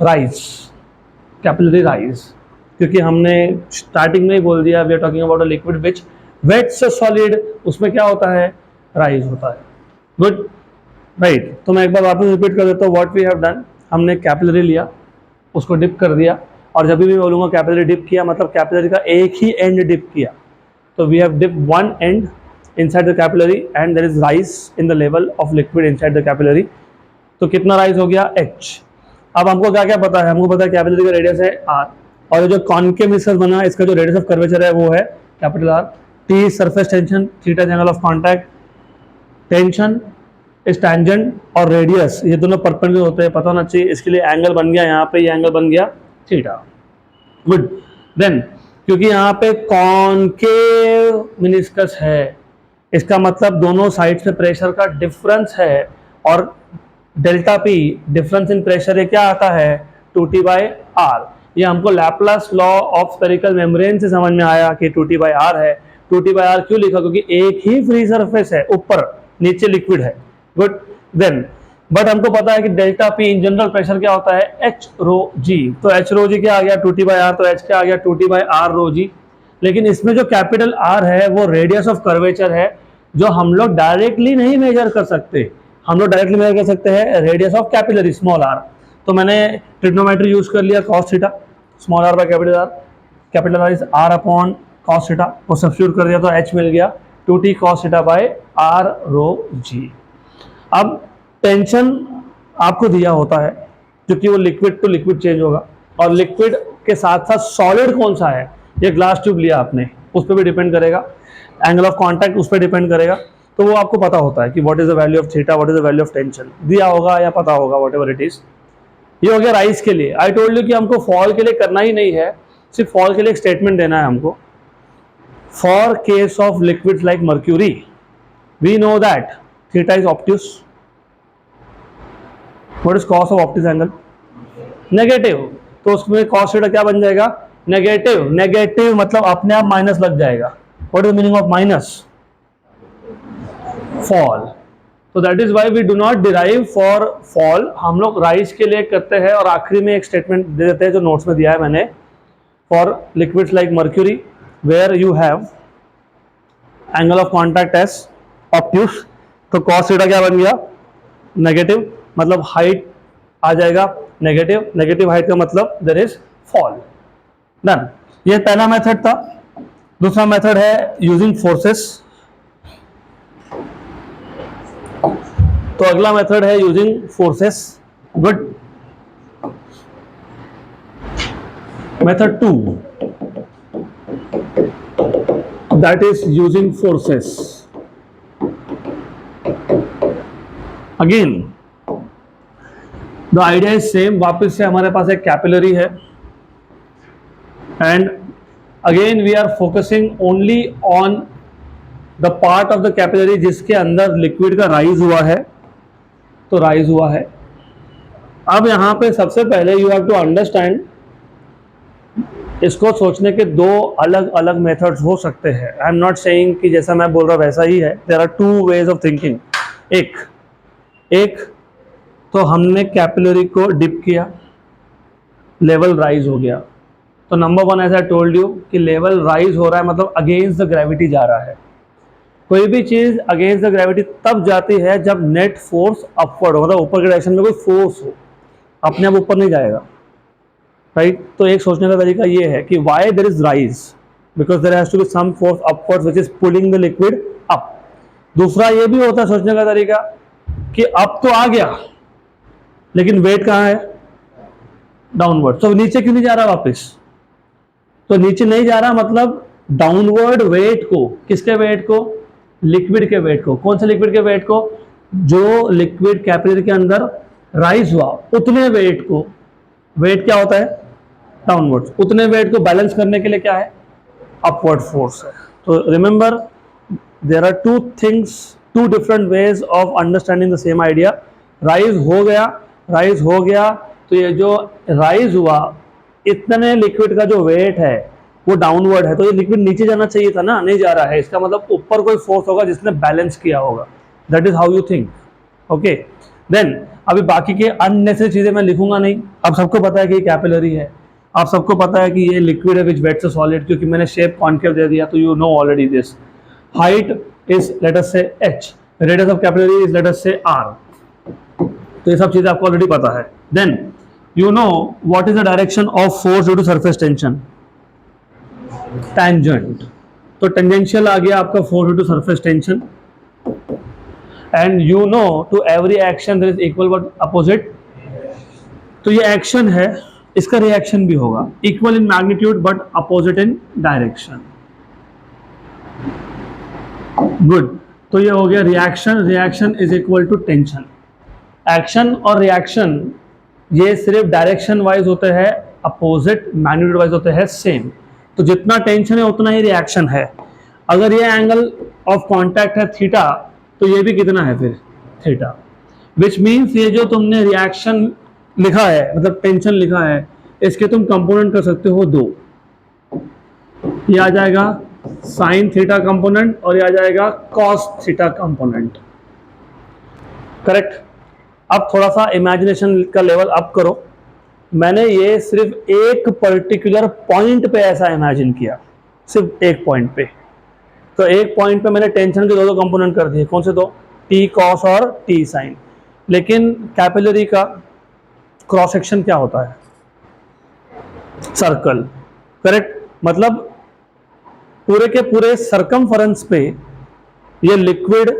rise, capillary rise, क्योंकि हमने स्टार्टिंग में ही बोल दिया we are talking about a liquid which wet से सॉलिड, उसमें क्या होता है? राइज होता है। Good, right. तो मैं एक बार वापस रिपीट कर देता हूँ व्हाट वी हैव डन। हमने कैपिलरी लिया, उसको डिप कर दिया, और जब भी मैं बोलूँगा कैपिलरी डिप किया मतलब कैपिलरी का एक ही एंड डिप किया। तो we have dip one end inside the capillary and there is rise in the level of liquid inside the capillary। तो कितना राइज हो गया? H। अब हमको क्या क्या पता है? हमको पता है कैपिलरी का रेडियस है R, और जो कॉन्केव मेनिस्कस बना इसका जो रेडियस ऑफ कर्वेचर है वो है capital R। T surface tension, theta angle of contact, tension इस टैंजेंट और रेडियस ये दोनों परपेंडिकुलर होते हैं, पता होना चाहिए। इसके लिए एंगल बन गया यहाँ पे, ये एंगल बन गया थीटा। गुड। देन क्योंकि यहाँ पे कॉन्केव मेनिस्कस है, इसका मतलब दोनों साइड से प्रेशर का डिफरेंस है, और delta P difference in pressure ये क्या आता है? 2T by R. ये हमको Laplace law of spherical membrane से समझ में आया कि 2T बाई आर है। 2T बाई आर क्यों लिखा? क्योंकि एक ही फ्री सरफेस है, ऊपर नीचे लिक्विड है। गुड। देन बट हमको पता है कि delta P in general pressure क्या होता है? H रो जी। तो H रो जी क्या आ गया? 2T by are. तो H क्या आ गया? 2T बाई आर रो जी। लेकिन इसमें जो कैपिटल R है वो रेडियस ऑफ कर्वेचर है, जो हम लोग डायरेक्टली नहीं मेजर कर सकते। हम लोग डायरेक्टली मेजर कर सकते हैं radius of capillary small r। तो मैंने ट्रिग्नोमेट्री यूज कर लिया cos theta, small r by capital R is r upon cos theta, वो सब्स्टिट्यूट कर दिया तो h मिल गया 2t cos theta by r rho g। अब टेंशन आपको दिया होता है क्योंकि वो लिक्विड टू लिक्विड चेंज होगा, और लिक्विड के साथ साथ सॉलिड कौन सा है? ये ग्लास ट्यूब लिया आपने, उस पर भी डिपेंड करेगा, एंगल ऑफ कांटेक्ट उस पर डिपेंड करेगा। तो वो आपको पता होता है कि what is the value of theta, what is the value of tension, दिया होगा या पता होगा, वॉट एवर इट इज। ये हो गया राइज के लिए। आई टोल्ड यू कि हमको फॉल के लिए करना ही नहीं है, सिर्फ फॉल के लिए एक स्टेटमेंट देना है हमको। For case of liquids like mercury we know that theta is obtuse. What is cos of obtuse angle? Negative. तो उसमें कॉस थीटा क्या बन जाएगा? नेगेटिव. नेगेटिव मतलब अपने आप माइनस लग जाएगा. What is the meaning of minus? Fall. तो that is why we do not derive for fall. हम लोग राइज के लिए करते हैं और आखिरी में एक स्टेटमेंट दे देते हैं जो नोट्स में दिया है मैंने. For liquids like mercury where you have angle of contact as obtuse, तो कॉस थीटा क्या बन गया? नेगेटिव. मतलब हाइट आ जाएगा नेगेटिव. नेगेटिव हाइट का मतलब देयर इज फॉल. डन. ये पहला मेथड था. दूसरा मेथड है यूजिंग फोर्सेस. तो अगला मेथड है using forces. Good. Method 2, that is using forces. Again the idea is same. वापस से हमारे पास एक कैपिलरी है and again we are focusing only on the part of the capillary जिसके अंदर लिक्विड का राइज हुआ है. तो राइज हुआ है. अब यहां पे सबसे पहले यू हैव टू अंडरस्टैंड, इसको सोचने के दो अलग अलग मेथड्स हो सकते हैं. आई एम नॉट सेइंग कि जैसा मैं बोल रहा हूं वैसा ही है. There are two ways of thinking. एक तो हमने कैपिलरी को डिप किया, लेवल राइज हो गया. तो number one, as I told you कि लेवल राइज हो रहा है मतलब अगेंस्ट द ग्रेविटी जा रहा है. कोई भी चीज अगेंस्ट द ग्रेविटी तब जाती है जब नेट फोर्स अपवर्ड हो, मतलब ऊपर के डायरेक्शन में कोई फोर्स हो. अपने आप ऊपर नहीं जाएगा. राइट. तो एक सोचने का तरीका ये है कि why there is rise, because there has to be some force upward which is pulling the liquid up. दूसरा ये भी होता है सोचने का तरीका कि अप तो आ गया लेकिन वेट कहाँ है? डाउनवर्ड. तो नीचे क्यों नहीं जा रहा वापस? तो नीचे नहीं जा रहा मतलब डाउनवर्ड वेट को, किसके वेट को? लिक्विड के वेट को. कौन से लिक्विड के वेट को? जो लिक्विड कैपिलरी के अंदर राइज हुआ उतने वेट को. वेट क्या होता है? डाउनवर्ड. उतने वेट को बैलेंस करने के लिए क्या है? अपवर्ड फोर्स है. तो remember there are two things, two different ways of understanding the same idea. Rise हो गया तो ये जो राइज हुआ इतने लिक्विड का जो वेट है वो डाउनवर्ड है. तो ये लिक्विड नीचे जाना चाहिए था ना, नहीं जा रहा है. इसका मतलब ऊपर कोई फोर्स होगा जिसने बैलेंस किया होगा. That is how you think. Okay. Then अभी बाकी के अननेसेसरी चीजें मैं लिखूंगा नहीं. अब सबको पता है कि ये कैपिलरी है. आप सबको पता है कि ये लिक्विड है विच वेट्स अ सॉलिड, क्योंकि मैंने शेप कॉन्केव दे दिया. तो you know already this. Height is late us से h, radius of capillary is late us से r. तो ये सब चीजें आपको ऑलरेडी पता है. Then you know what is the direction of force due to surface tension? Tangent. तो टेंजेंशियल आ गया आपका force due to surface tension. And you know to every action there is equal but opposite. तो ये action है, इसका reaction भी होगा. Equal in magnitude but opposite in direction. Good. तो ये हो गया reaction. Reaction is equal to tension. Action और रिएक्शन ये सिर्फ डायरेक्शन वाइज होते हैं अपोजिट, मैग्नीट्यूड वाइज होते हैं सेम. तो जितना टेंशन है उतना ही रिएक्शन है. अगर ये एंगल ऑफ कांटेक्ट है थीटा, तो ये भी कितना है फिर? थीटा. विच मीन्स ये जो तुमने रिएक्शन लिखा है मतलब टेंशन लिखा है, इसके तुम कंपोनेंट कर सकते हो दो. ये आ जाएगा साइन थीटा कंपोनेंट और ये आ जाएगा कॉस थीटा कंपोनेंट. करेक्ट. अब थोड़ा सा इमेजिनेशन का लेवल अप करो. मैंने ये सिर्फ एक पर्टिकुलर पॉइंट पे ऐसा इमेजिन किया, सिर्फ एक पॉइंट पे. तो एक पॉइंट पे मैंने टेंशन के दो कंपोनेंट कर दिए. कौन से दो? टी कॉस और टी साइन. लेकिन कैपिलरी का क्रॉस सेक्शन क्या होता है? सर्कल. करेक्ट. मतलब पूरे के पूरे सरकमफरेंस पे ये लिक्विड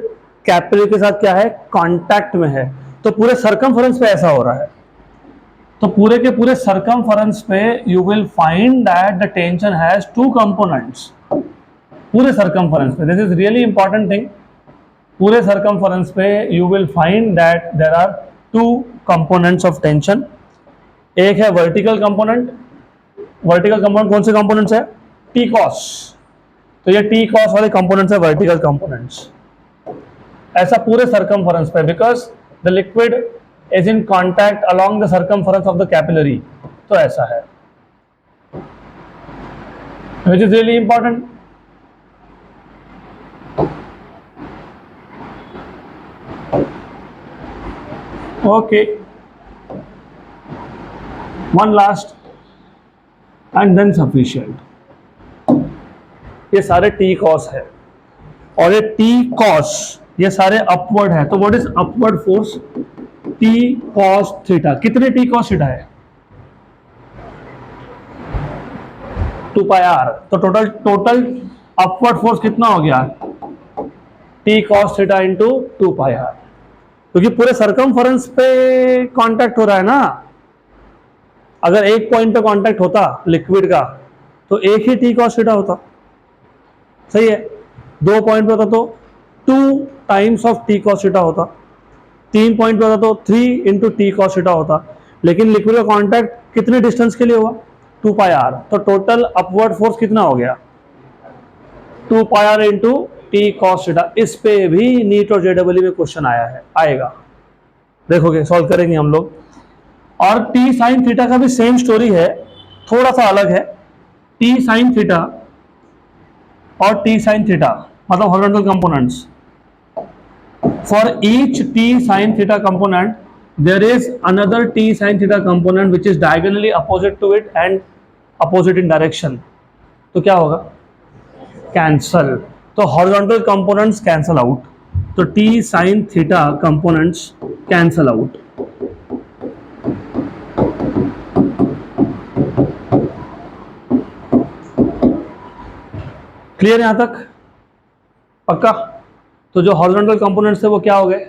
कैपिलरी के साथ क्या है? कांटेक्ट में है. तो पूरे सरकमफरेंस पे ऐसा हो रहा है. तो पूरे के पूरे सरकमफरेंस पे you will find that the tension has two components. पूरे सरकमफरेंस पे, this is really important thing. पूरे सरकमफरेंस पे you will find that there are two components of tension. एक है वर्टिकल कंपोनेंट. वर्टिकल कंपोनेंट कौन से components है? T cos. तो ये टी कॉस वाले कंपोनेंट्स है वर्टिकल कंपोनेंट्स. ऐसा पूरे सर्कमफरेंस पे, because the liquid is in contact along the circumference of the capillary, तो ऐसा है, which is really important. Okay, one last and than sufficient. ये सारे टी कॉस है और ये टी कॉस ये सारे अपवर्ड है. तो what is upward force? T cos theta. कितने टी कॉस थीटा है? 2 पाई आर. तो टोटल अपवर्ड फोर्स कितना हो गया? T cos theta into 2 pi R, क्योंकि पूरे सर्कमफरेंस पे कांटेक्ट हो रहा है ना. अगर एक पॉइंट पे कांटेक्ट होता लिक्विड का तो एक ही टी कॉस थीटा होता, सही है. 2 पॉइंट पे होता तो 2 times of T cos theta होता. 3 पॉइंट पे होता तो 3 इंटू टी कॉस थीटा होता. लेकिन लिक्विड का कांटेक्ट कितने डिस्टेंस के लिए हुआ? 2 पाई आर. तो टोटल अपवर्ड फोर्स कितना हो गया? 2 pi are into T cos theta. इस पे भी नीट और जेडब्ल्यू में क्वेश्चन आया है, आएगा, देखोगे, सॉल्व करेंगे हम लोग. और टी साइन थीटा का भी सेम स्टोरी है, थोड़ा सा अलग है. टी साइन थीटा और टी साइन थीटा मतलब horizontal components. For each T sine theta component there is another t sin theta component which is diagonally opposite to it and opposite in direction. तो क्या होगा? Cancel. तो horizontal components cancel out, तो t sin theta components cancel out. Clear यहां तक? पक्का? तो जो हॉरिजॉन्टल कंपोनेंट्स थे वो क्या हो गए?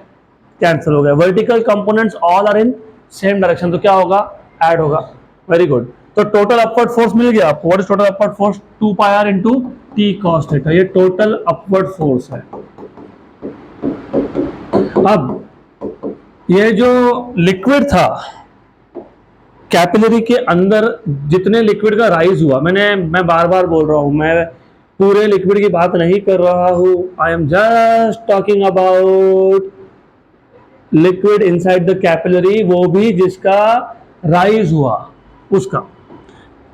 कैंसिल हो गया. Vertical components all are in same direction, तो क्या होगा? ऐड होगा. Very good. तो टोटल अपवर्ड फोर्स मिल गया आपको. What is total upward force? 2 pi are into T cos theta. ये टोटल अपवर्ड फोर्स है. अब ये जो लिक्विड था कैपिलरी के अंदर, जितने लिक्विड का राइज हुआ, मैं बार बार बोल रहा हूं, मैं पूरे लिक्विड की बात नहीं कर रहा हूं. I am just talking about liquid inside the capillary, वो भी जिसका राइज हुआ उसका.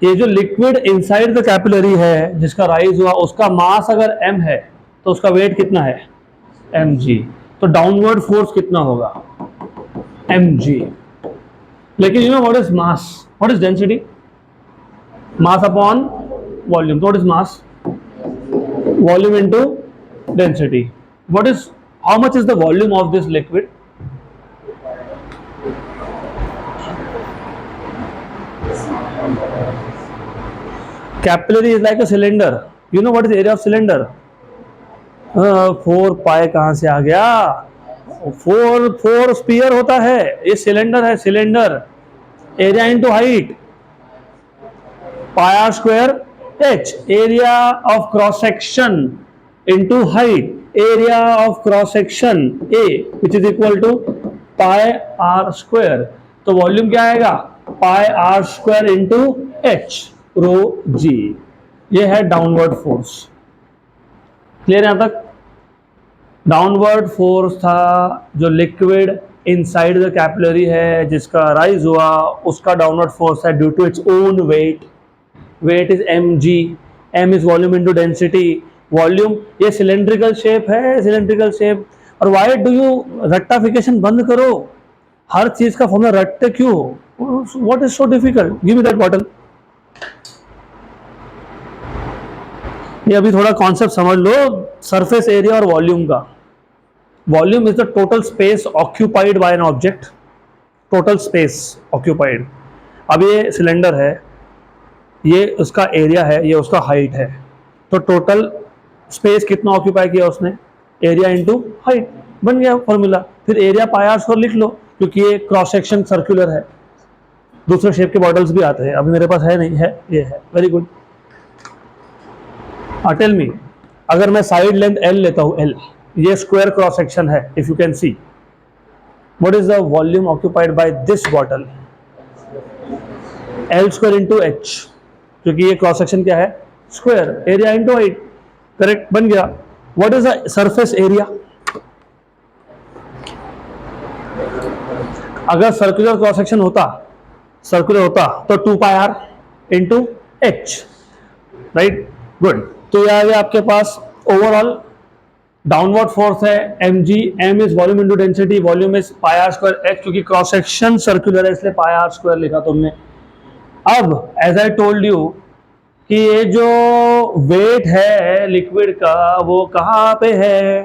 ये जो लिक्विड इनसाइड द कैपिलरी है जिसका राइज हुआ, उसका मास अगर m है तो उसका वेट कितना है? mg. तो डाउनवर्ड फोर्स कितना होगा? mg. लेकिन you know what is mass? What is density? Mass upon volume. तो what is mass? Volume into density. What is, how much is the volume of this liquid? Capillary is like a cylinder. You know what is the area of cylinder? 4 पाई कहां से आ गया? 4 spear होता है, ये cylinder है. Cylinder area into height, pi are square h. Area of cross section into height, area of cross section a which is equal to pi are square. तो volume क्या आएगा? Pi are square into h rho g. ये है downward force. Clear यहां तक? Downward force था जो liquid inside the capillary है जिसका राइज हुआ, उसका डाउनवर्ड फोर्स है due to its own weight. Weight is mg. m is volume into density. Volume, ये सिलेंड्रिकल शेप है, सिलेंड्रिकल शेप. और व्हाई डू यू, रट्टाफिकेशन बंद करो. हर चीज का फॉर्मूला रटते क्यों? What is so difficult? Give me that bottle. ये अभी थोड़ा कॉन्सेप्ट समझ लो सरफेस एरिया और वॉल्यूम का. Volume is the total space occupied by an object. Total space occupied. अब ये सिलेंडर है, ये उसका एरिया है, ये उसका हाइट है. तो टोटल स्पेस कितना ऑक्यूपाई किया उसने? Area into height. बन गया फॉर्मूला. फिर एरिया पाई आर स्क्वायर लिख लो, क्योंकि ये क्रॉस सेक्शन सर्कुलर है. दूसरे शेप के बॉटल्स भी आते हैं, अभी मेरे पास है नहीं है, ये है. Very good. टेल मी, अगर मैं साइड लेंथ L लेता हूं, L, ये स्क्वायर क्रॉस सेक्शन है. If you can see, what is the volume occupied by this bottle? L square into h, क्योंकि ये क्रॉस सेक्शन क्या है? Square. Area into height. Correct, बन गया. What is the surface area? अगर circular cross section होता, circular होता तो 2 pi are into h, right, good. तो ये आ गया आपके पास ओवरऑल डाउनवर्ड फोर्स है m g, M is volume into density, volume is pi are square H, क्योंकि क्रॉस सेक्शन सर्कुलर है इसलिए पाई आर स्क्वायर लिखा तुमने। अब एज आई टोल्ड यू कि ये जो वेट है लिक्विड का वो कहाँ पे है,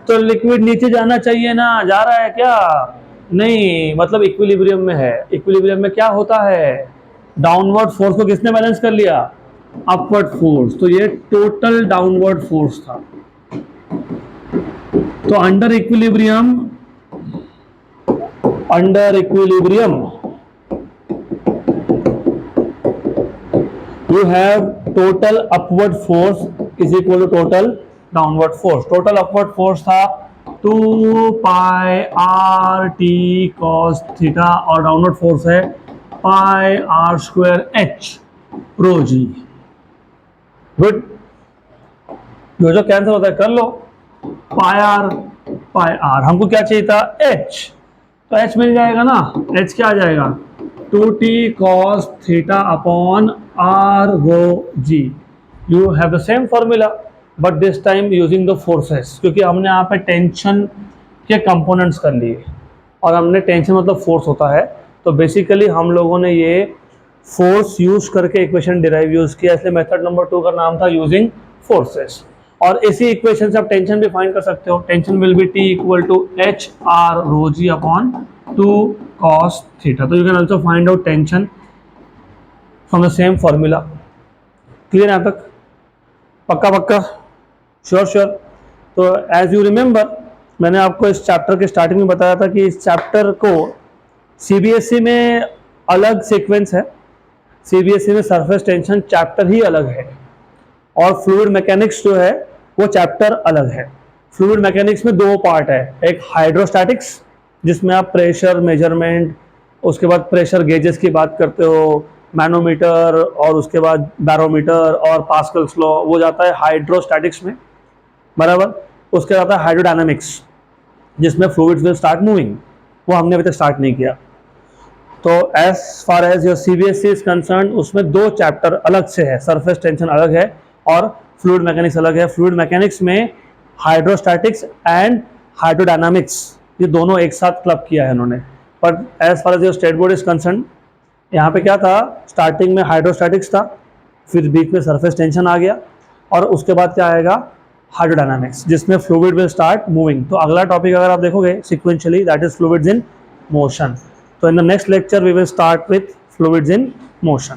तो लिक्विड नीचे जाना चाहिए ना, जा रहा है क्या? नहीं, मतलब इक्विलिब्रियम में है। इक्विलिब्रियम में क्या होता है, डाउनवर्ड फोर्स को किसने बैलेंस कर लिया, अपवर्ड फोर्स। तो ये टोटल डाउनवर्ड फोर्स था। तो under equilibrium you have total upward force is equal to total downward force. Total upward force था 2 pi r t cos theta और downward force है pi r square h rho g। Good, जो जो cancel होता है कर लो, pi r हमको क्या चाहिए था h, तो h मिल जाएगा ना। h क्या आ जाएगा 2t cos theta upon r rho g। You have the same formula but this time using the forces, क्योंकि हमने यहाँ पे टेंशन के कंपोनेंट्स कर लिए और हमने टेंशन मतलब फोर्स होता है, तो बेसिकली हम लोगों ने ये फोर्स यूज करके इक्वेशन डिराइव यूज किया, इसलिए मेथड नंबर 2 का नाम था यूजिंग फोर्सेस। और इसी इक्वेशन से आप टेंशन भी फाइंड कर सकते हो। Tension will be T equal to H R rho g upon 2 cos theta। तो you can also find out tension from the same formula. Clear यहाँ तक? पक्का पक्का, श्योर श्योर। तो एज यू रिमेंबर मैंने आपको इस चैप्टर के स्टार्टिंग में बताया था कि इस चैप्टर को सीबीएसई में अलग सीक्वेंस है, सीबीएसई में सरफेस टेंशन चैप्टर ही अलग है और फ्लूइड मैकेनिक्स जो है वो चैप्टर अलग है। फ्लूइड मैकेनिक्स में 2 पार्ट है, एक हाइड्रोस्टैटिक्स जिसमें आप प्रेशर मेजरमेंट, उसके बाद प्रेशर गेजेस की बात करते हो, मैनोमीटर और उसके बाद बैरोमीटर और पास्कल्स लॉ, वो जाता है हाइड्रोस्टैटिक्स में, बराबर। उसके जाता है हाइड्रोडायनामिक्स जिसमें फ्लूइड्स विल स्टार्ट मूविंग, वो हमने अभी तक स्टार्ट नहीं किया। तो as far as your CBSE is concern उसमें 2 चैप्टर अलग से है, सरफेस टेंशन अलग है और फ्लूइड मैकेनिक्स अलग है। फ्लूइड मैकेनिक्स में हाइड्रोस्टैटिक्स एंड हाइड्रोडायनामिक्स ये दोनों एक साथ क्लब किया है इन्होंने। But as far as your state board is concern यहाँ पे क्या था, स्टार्टिंग में हाइड्रोस्टैटिक्स था, फिर बीच में सरफेस टेंशन आ गया और उसके बाद क्या आएगा हाइड्रोडायनामिक्स जिसमें फ्लूइड विल स्टार्ट मूविंग। तो अगला टॉपिक अगर आप देखोगे sequentially that is fluids in motion. तो in the next lecture we will start with fluids in motion.